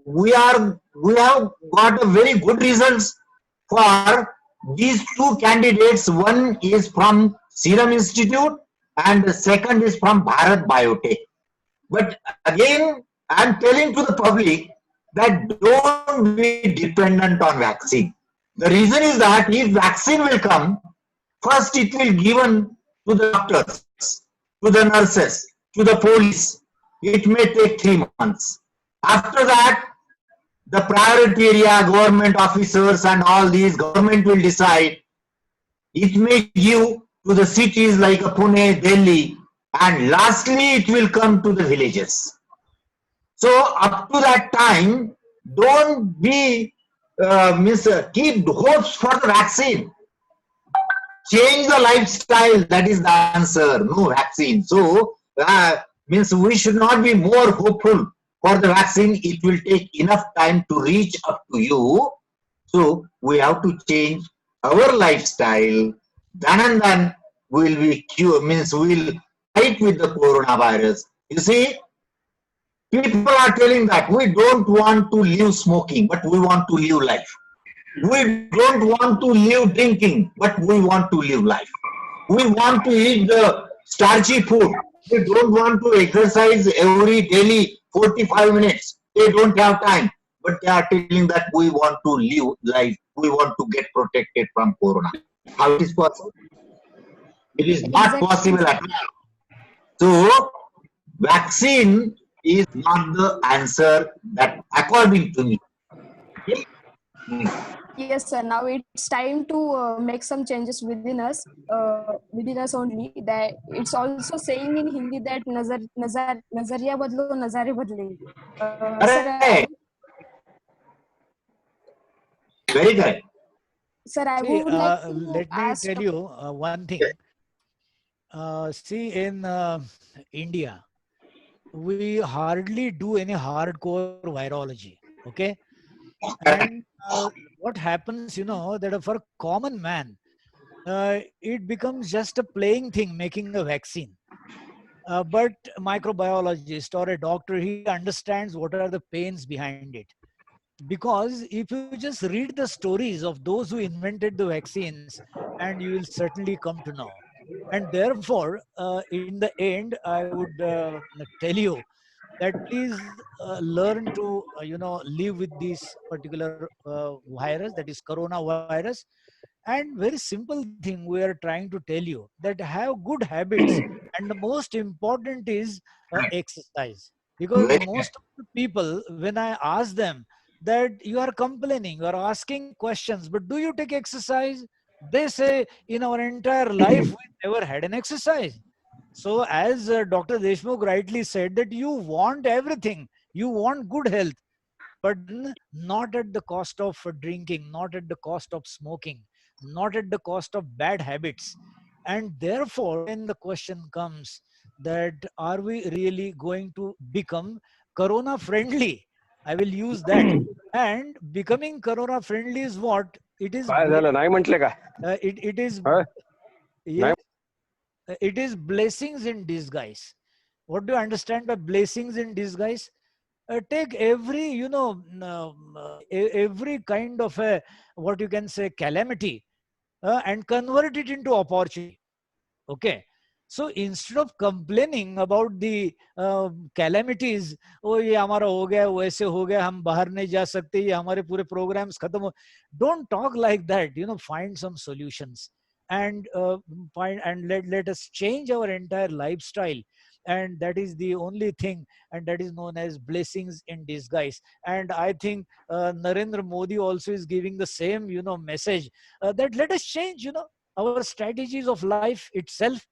we have got a very good results for these two candidates. One is from Serum Institute and the second is from Bharat Biotech. But again, I'm telling to the public that don't be dependent on vaccine. The reason is that if vaccine will come, first it will given to the doctors, to the nurses, to the police. It may take 3 months. After that, the priority area, government officers and all these, government will decide. It may give to the cities like Pune, Delhi, and lastly it will come to the villages. So up to that time, don't be keep hopes for the vaccine. Change the lifestyle. That is the answer. No vaccine. So means we should not be more hopeful for the vaccine. It will take enough time to reach up to you. So we have to change our lifestyle. Then and then we will be cure. Means we will fight with the coronavirus. You see, people are telling that we don't want to leave smoking, but we want to live life. We don't want to live drinking, but we want to live life. We want to eat the starchy food. We don't want to exercise every daily 45 minutes. They don't have time, but they are telling that we want to live life. We want to get protected from corona. How it is possible? It is not possible at all. So, vaccine is not the answer that according to me. Okay? Yes, sir. Now it's time to make some changes within us only. That it's also saying in Hindi that nazariya badlo, nazare badlenge. Sir, Correct. Very correct. sir, I See, would like to let me ask. tell you one thing. See, in India, we hardly do any hardcore virology. Okay. And what happens, that for a common man, it becomes just a playing thing, making a vaccine. But microbiologist or a doctor, he understands what are the pains behind it. Because if you just read the stories of those who invented the vaccines, and you will certainly come to know. And therefore, in the end, I would tell you that please learn to live with this particular virus, that is coronavirus. And very simple thing we are trying to tell you, that have good habits, and the most important is exercise. Because Very most of the people, when I ask them that you are complaining, you are asking questions, but do you take exercise, they say in our entire life we never had an exercise. So as Dr. Deshmukh rightly said, that you want everything, you want good health, but not at the cost of drinking, not at the cost of smoking, not at the cost of bad habits. And therefore, when the question comes that are we really going to become corona friendly, I will use that. And becoming corona friendly is what? It is काय झालं नाही म्हटले का it is hmm? yes, it is blessings in disguise. What do you understand by blessings in disguise? Take every every kind of a, what you can say, calamity, and convert it into opportunity. Okay. So instead of complaining about the calamities, oh ये हमारा हो गया, वैसे हो गया, हम बाहर नहीं जा सकते, ये हमारे पूरे programs खत्म हो, don't talk like that. Find some solutions, and let us change our entire lifestyle. And that is the only thing, and that is known as blessings in disguise. And I think Narendra Modi also is giving the same message, that let us change our strategies of life itself,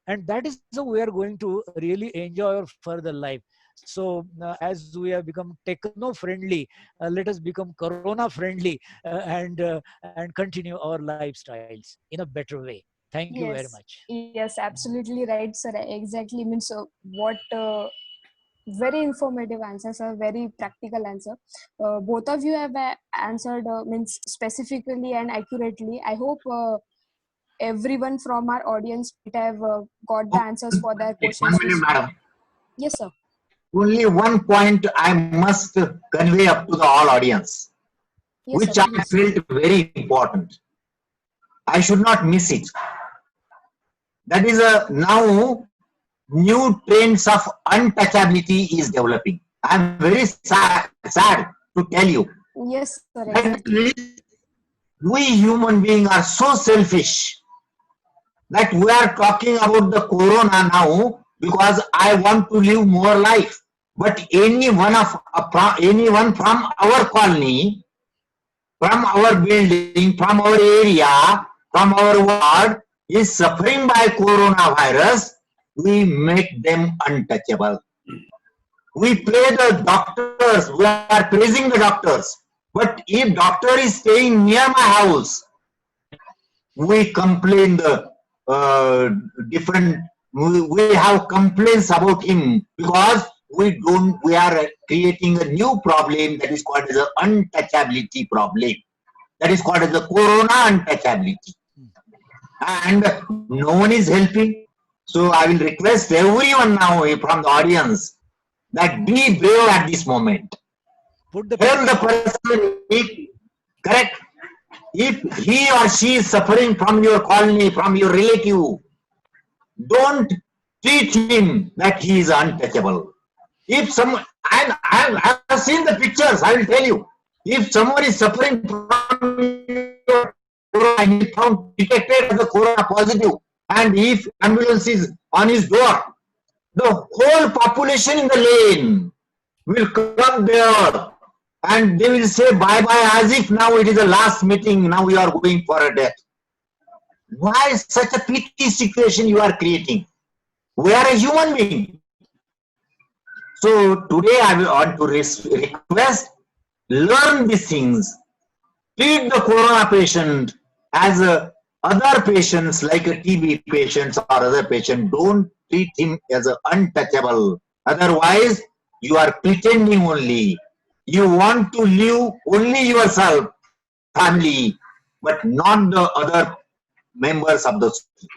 and that is how we are going to really enjoy our further life. So as we have become techno friendly, let us become corona friendly, and continue our lifestyles in a better way. Thank you very Yes, much. yes, absolutely right, sir. Exactly means what very informative answers, sir. Very practical answer. Both of you have answered means specifically and accurately. I hope everyone from our audience might have got the answers for their One questions. minute, madam. Yes, sir. only one point I must convey up to the all audience, Yes, which sir. I Please. felt very important. I should not miss it. That is a now new trends of untouchability is developing. I am very sad to tell you Yes, sir. that Exactly. we human beings are so selfish that we are talking about the corona now because I want to live more life. But anyone from our colony, from our building, from our area, from our ward is suffering by coronavirus, we make them untouchable. We play the doctors, we are praising the doctors. But if doctor is staying near my house, we complain the different, we have complaints about him because we are creating a new problem that is called as the untouchability problem. That is called as the corona untouchability. And no one is helping. So I will request everyone now from the audience that be brave at this moment. Put the Help the people. person, correct? If he or she is suffering from your colony, from your relative, don't treat him that he is untouchable. If someone, I've seen the pictures, I will tell you. If someone is suffering from your corona and he found detected as a corona positive, and if ambulance is on his door, the whole population in the lane will come there and they will say bye bye as if now it is the last meeting, now we are going for a death. Why such a pity situation you are creating? We are a human being. So today I will want to request, learn these things. Treat the corona patient as other patients like a TB patients or other patient. Don't treat him as untouchable. Otherwise, you are pretending only. You want to live only yourself, family, but not the other members of the society.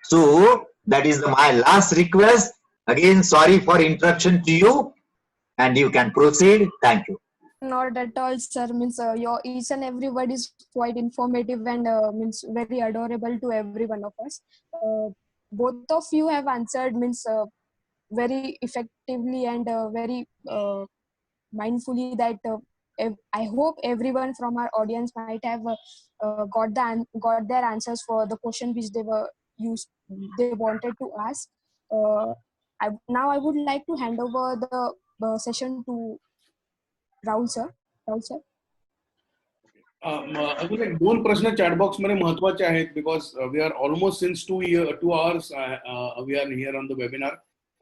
So that is my last request. Again, sorry for interruption to you, and you can proceed. Thank you. Not at all, sir. Means your each and every word is quite informative and means very adorable to every one of us. Both of you have answered means very effectively and very mindfully that I hope everyone from our audience might have got their answers for the question which they wanted to ask. Now I would like to hand over the session to Rahul sir. Rahul sir. अजून एक दोन प्रश्न chatbox मध्ये महत्वाचे आहेत because we are almost since 2 hours we are here on the webinar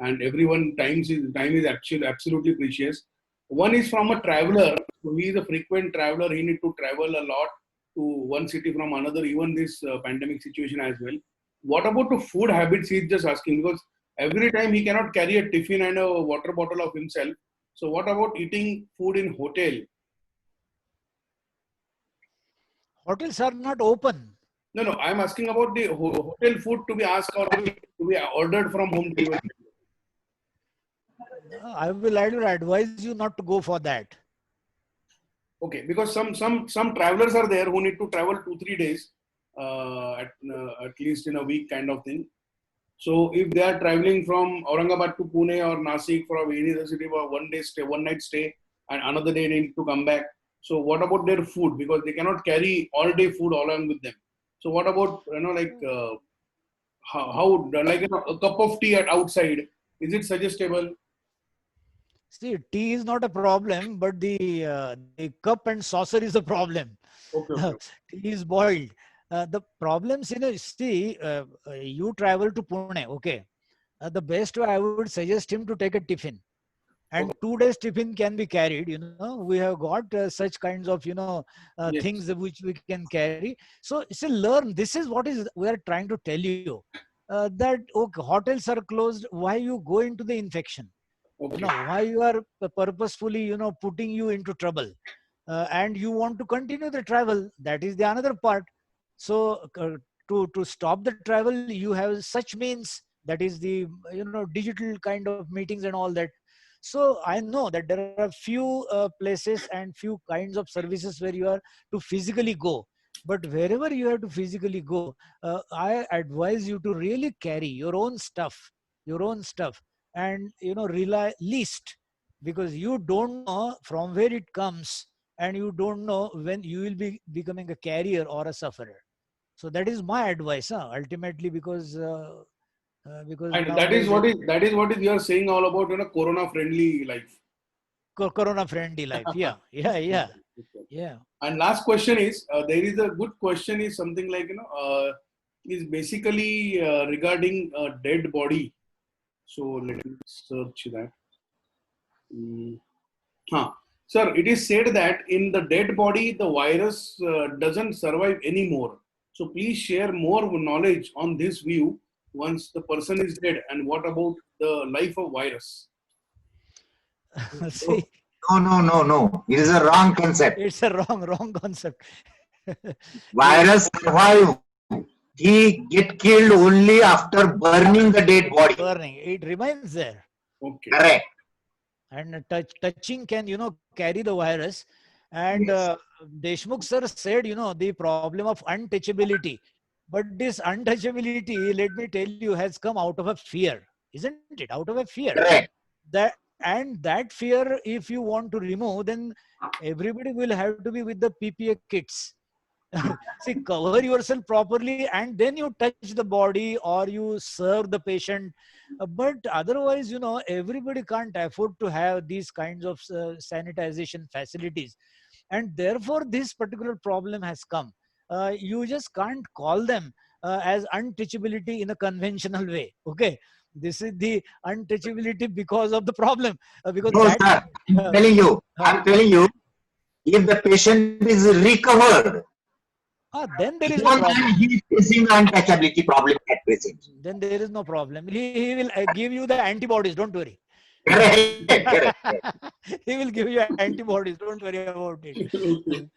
and everyone time is actually absolutely precious. One is from a traveler. So he is a frequent traveler. He need to travel a lot to one city from another, even this pandemic situation as well. What about the food habits? He is just asking because every time he cannot carry a tiffin and a water bottle of himself. So what about eating food in hotel? Hotels are not open. No, I'm asking about the hotel food to be asked or to be ordered from home delivery. I will advise you not to go for that. Okay, because some travelers are there who need to travel 2-3 days, at least in a week kind of thing. So if they are traveling from Aurangabad to Pune or Nasik for any other city for one night stay, and another day they need to come back. So what about their food? Because they cannot carry all day food along with them. So what about how like a cup of tea at outside? Is it suggestible? See, tea is not a problem, but the cup and saucer is a problem. Okay. Tea is boiled. The problems, see, you travel to Pune, okay. The best way I would suggest him to take a tiffin. And Okay. 2 days tiffin can be carried, we have got such kinds of, Yes. things which we can carry. So, see, learn, this is what is we are trying to tell you, that, okay, hotels are closed, why you go into the infection? Okay. Why you are purposefully, putting you into trouble, and you want to continue the travel. That is the another part. So to stop the travel, you have such means, that is the digital kind of meetings and all that. So I know that there are few places and few kinds of services where you are to physically go. But wherever you have to physically go, I advise you to really carry your own stuff, and rely least, because you don't know from where it comes, and you don't know when you will be becoming a carrier or a sufferer. So that is my advice, ultimately, because And nowadays that is what is you are saying all about, corona friendly life. corona friendly life. Yeah, yeah, yeah, Okay. yeah. And last question is, there is a good question is something like, is basically regarding a dead body. So let me search that. Mm. Huh. Sir, it is said that in the dead body, the virus doesn't survive anymore. So please share more knowledge on this view once the person is dead, and what about the life of virus? See, No. It is a wrong concept. it's a wrong concept. He- Virus survive. He get killed only after burning the dead body. Burning, it remains there. Okay. Correct. And touching can carry the virus. And Yes. Deshmukh sir said, the problem of untouchability. But this untouchability, let me tell you, has come out of a fear, isn't it? Out of a fear. Correct. That fear, if you want to remove, then everybody will have to be with the PPA kits. See, cover yourself properly, and then you touch the body or you serve the patient. But otherwise, everybody can't afford to have these kinds of sanitization facilities, and therefore this particular problem has come. You just can't call them as untouchability in a conventional way. Okay, this is the untouchability because of the problem, because No, that sir. uh, uh, I'm telling you, if the patient is recovered, then there is no even then problem. he is facing the untouchability problem at present. Then there is no problem. He will give you the antibodies. Don't worry. Correct. He will give you antibodies. Don't worry about it. Okay.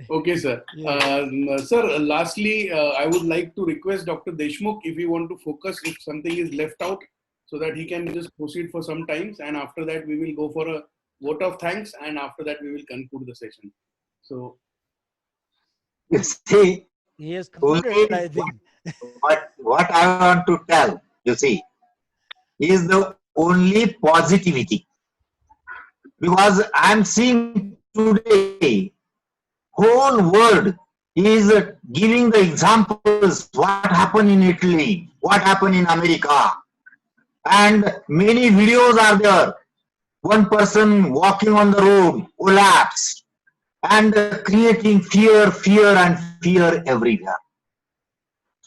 Okay, sir. Yeah. Sir, lastly, I would like to request Dr. Deshmukh if you want to focus if something is left out, so that he can just proceed for some times, and after that we will go for a vote of thanks, and after that we will conclude the session. So, You see, He has concluded, only I think. what I want to tell, you see, is the only positivity. Because I'm seeing today, whole world is giving the examples what happened in Italy, what happened in America, and many videos are there. One person walking on the road collapsed, and creating fear everywhere.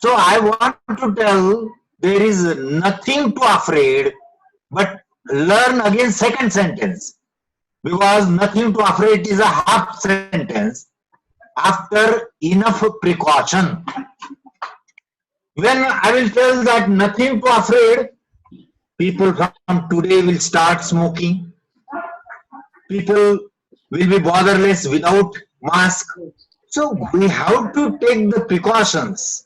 So I want to tell, there is nothing to afraid, but learn again second sentence, because nothing to afraid is a half sentence. After enough precaution, when I will tell that nothing to afraid, people from today will start smoking. People will be borderless without mask. So we have to take the precautions,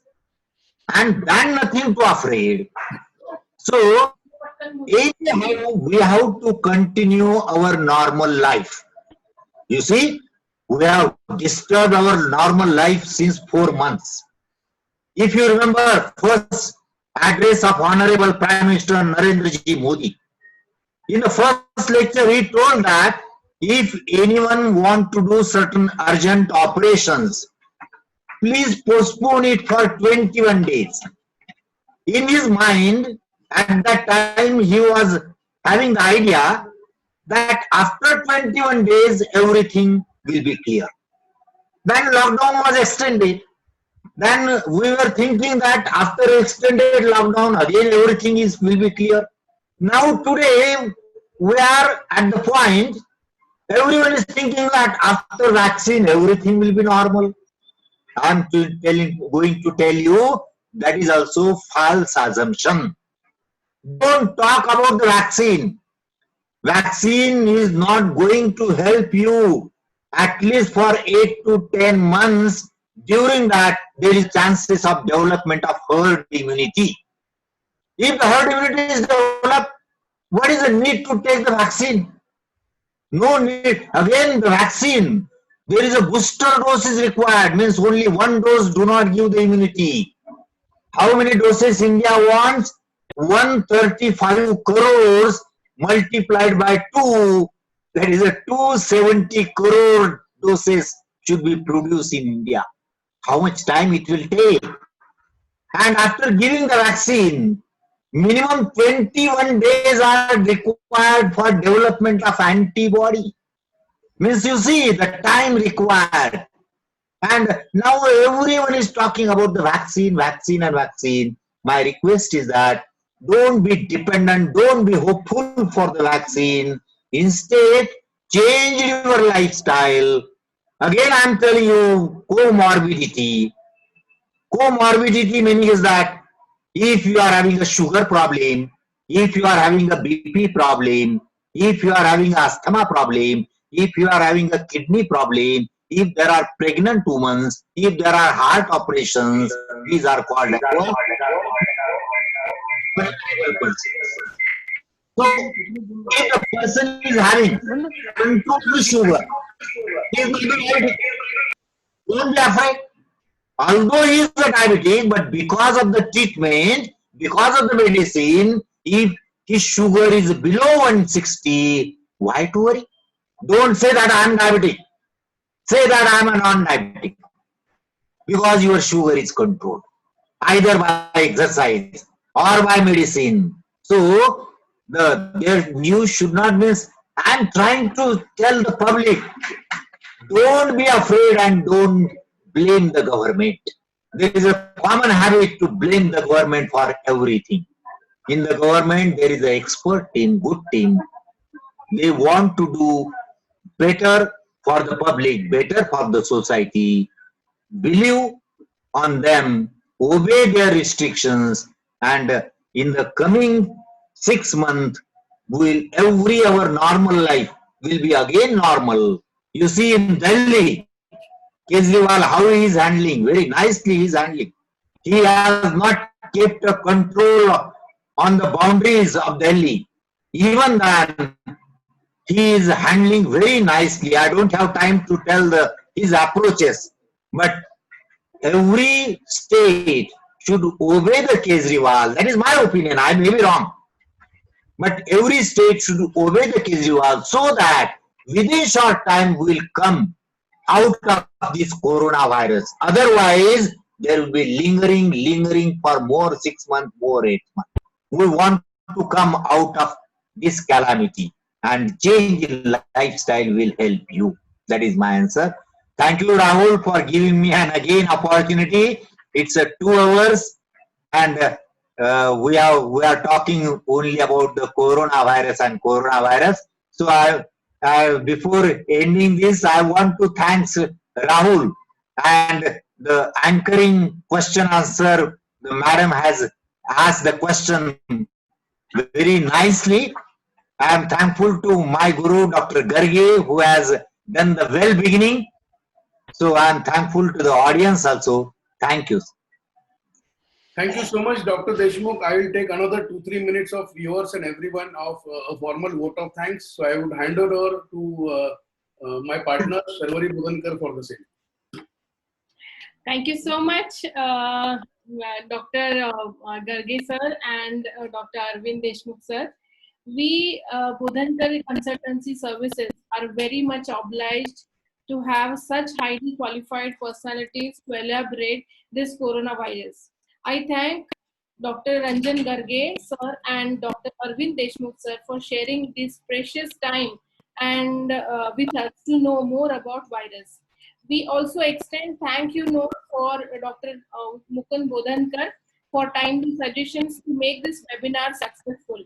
and then nothing to afraid. So anyhow, we have to continue our normal life. You see, we have disturbed our normal life since 4 months. If you remember first address of Honorable Prime Minister Narendra Ji Modi, in the first lecture he told that if anyone want to do certain urgent operations, please postpone it for 21 days. In his mind, at that time, he was having the idea that after 21 days, everything will be clear. Then lockdown was extended. Then we were thinking that after extended lockdown, again everything will be clear. Now today, we are at the point, everyone is thinking that after vaccine, everything will be normal. I'm going to tell you that is also false assumption. Don't talk about the vaccine. Vaccine is not going to help you at least for 8 to 10 months. During that, there is chances of development of herd immunity. If the herd immunity is developed, What is the need to take the vaccine? No need. Again, the vaccine, there is a booster dose is required, means only one dose do not give the immunity. How many doses India wants? 135 crores multiplied by 2, that is a 270 crore doses should be produced in India. How much time it will take? And after giving the vaccine, minimum 21 days are required for development of antibody. Means you see the time required. And now everyone is talking about the vaccine, vaccine and vaccine. My request is that don't be dependent, don't be hopeful for the vaccine. Instead, change your lifestyle. Again, I'm telling you, comorbidity. Comorbidity meaning is that if you are having a sugar problem, if you are having a BP problem, if you are having asthma problem, if you are having a kidney problem, if there are pregnant women, if there are heart operations, these are called vulnerable persons. So, if the person is having controlled sugar, he is not diabetic. Don't be afraid. Although he is a diabetic, but because of the treatment, because of the medicine, if his sugar is below 160, why to worry? Don't say that I am diabetic. Say that I am a non-diabetic. Because your sugar is controlled, either by exercise or by medicine. So, their news should not miss. I am trying to tell the public, don't be afraid and don't blame the government. There is a common habit to blame the government for everything. In the government, there is an expert team, good team. They want to do better for the public, better for the society. Believe on them, obey their restrictions, and in the coming 6 months, every our normal life will be again normal. You see in Delhi, Kejriwal, how he is handling, very nicely he is handling. He has not kept a control on the boundaries of Delhi. Even then, he is handling very nicely. I don't have time to tell his approaches, but every state should obey the Kejriwal. That is my opinion. I may be wrong. But every state should obey the Kejriwal so that within short time we will come out of this coronavirus. Otherwise, there will be lingering for more 6 months, more 8 months. We want to come out of this calamity, and change in lifestyle will help you. That is my answer. Thank you, Rahul, for giving me an again opportunity. It's 2 hours, and we are talking only about the coronavirus and coronavirus. So before ending this, I want to thank Rahul and the anchoring question answer. The madam has asked the question very nicely. I am thankful to my guru, Dr. Garge, who has done the well beginning. So I am thankful to the audience also. Thank you. Thank you so much, Dr. Deshmukh. I will take another 2-3 minutes of yours and everyone of a formal vote of thanks. So I would hand over to my partner, Sarvari Budankar, for the same. Thank you so much, Dr. Garge sir and Dr. Arvind Deshmukh sir. We, Budankar Consultancy Services, are very much obliged to have such highly qualified personalities to elaborate this coronavirus. I thank Dr. Ranjan Garge sir and Dr. Arvind Deshmukh sir for sharing this precious time and with us to know more about virus. We also extend thank you note for Dr. Mukund Budankar for timely suggestions to make this webinar successful.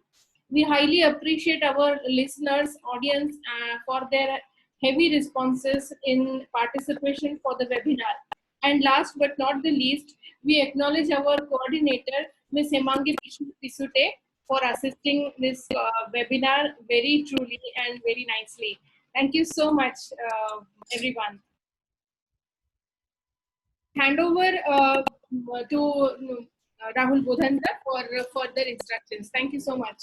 We highly appreciate our listeners, audience for their heavy responses in participation for the webinar. And last but not the least, we acknowledge our coordinator, Ms. Hemangi Pisute, for assisting this webinar very truly and very nicely. Thank you so much, everyone. Hand over to Rahul Budankar for further instructions. Thank you so much.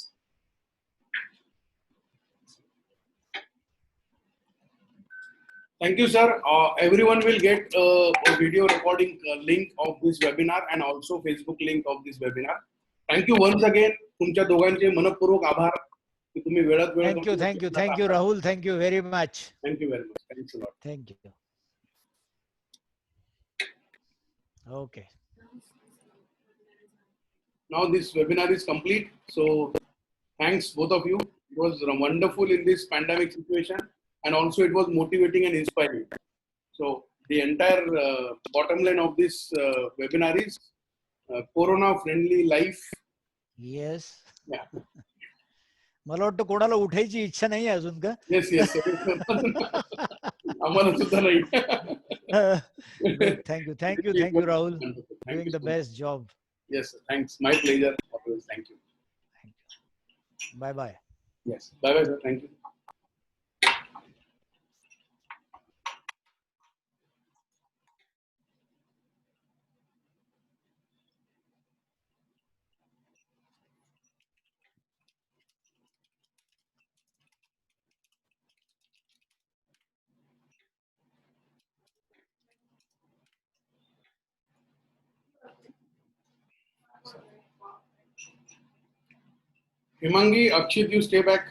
Thank you, sir. Everyone will get a video recording link of this webinar and also Facebook link of this webinar. Thank you once again. तुमच्या दोघांचे मनपूर्वक आभार की तुम्ही वेळात वेळ Thank you, thank you, thank you, Rahul. Thank you very much. Thank you very much. Thanks a lot. Thank you. Okay. Now this webinar is complete. So thanks both of you. It was wonderful in this pandemic situation, and also it was motivating and inspiring. So the entire bottom line of this webinar is corona-friendly life. Yes. Yeah. मला वाटतं कोणाला उठायची इच्छा नाही अजून का? Yes, yes. आम्हाला सुद्धा नाही. Thank you, thank you, thank you, Rahul. Doing the best job. Yes, thanks. My pleasure. Thank you. Thank you. Bye bye. Yes. Bye bye, sir. Thank you. Himangi, Akshit, you stay back.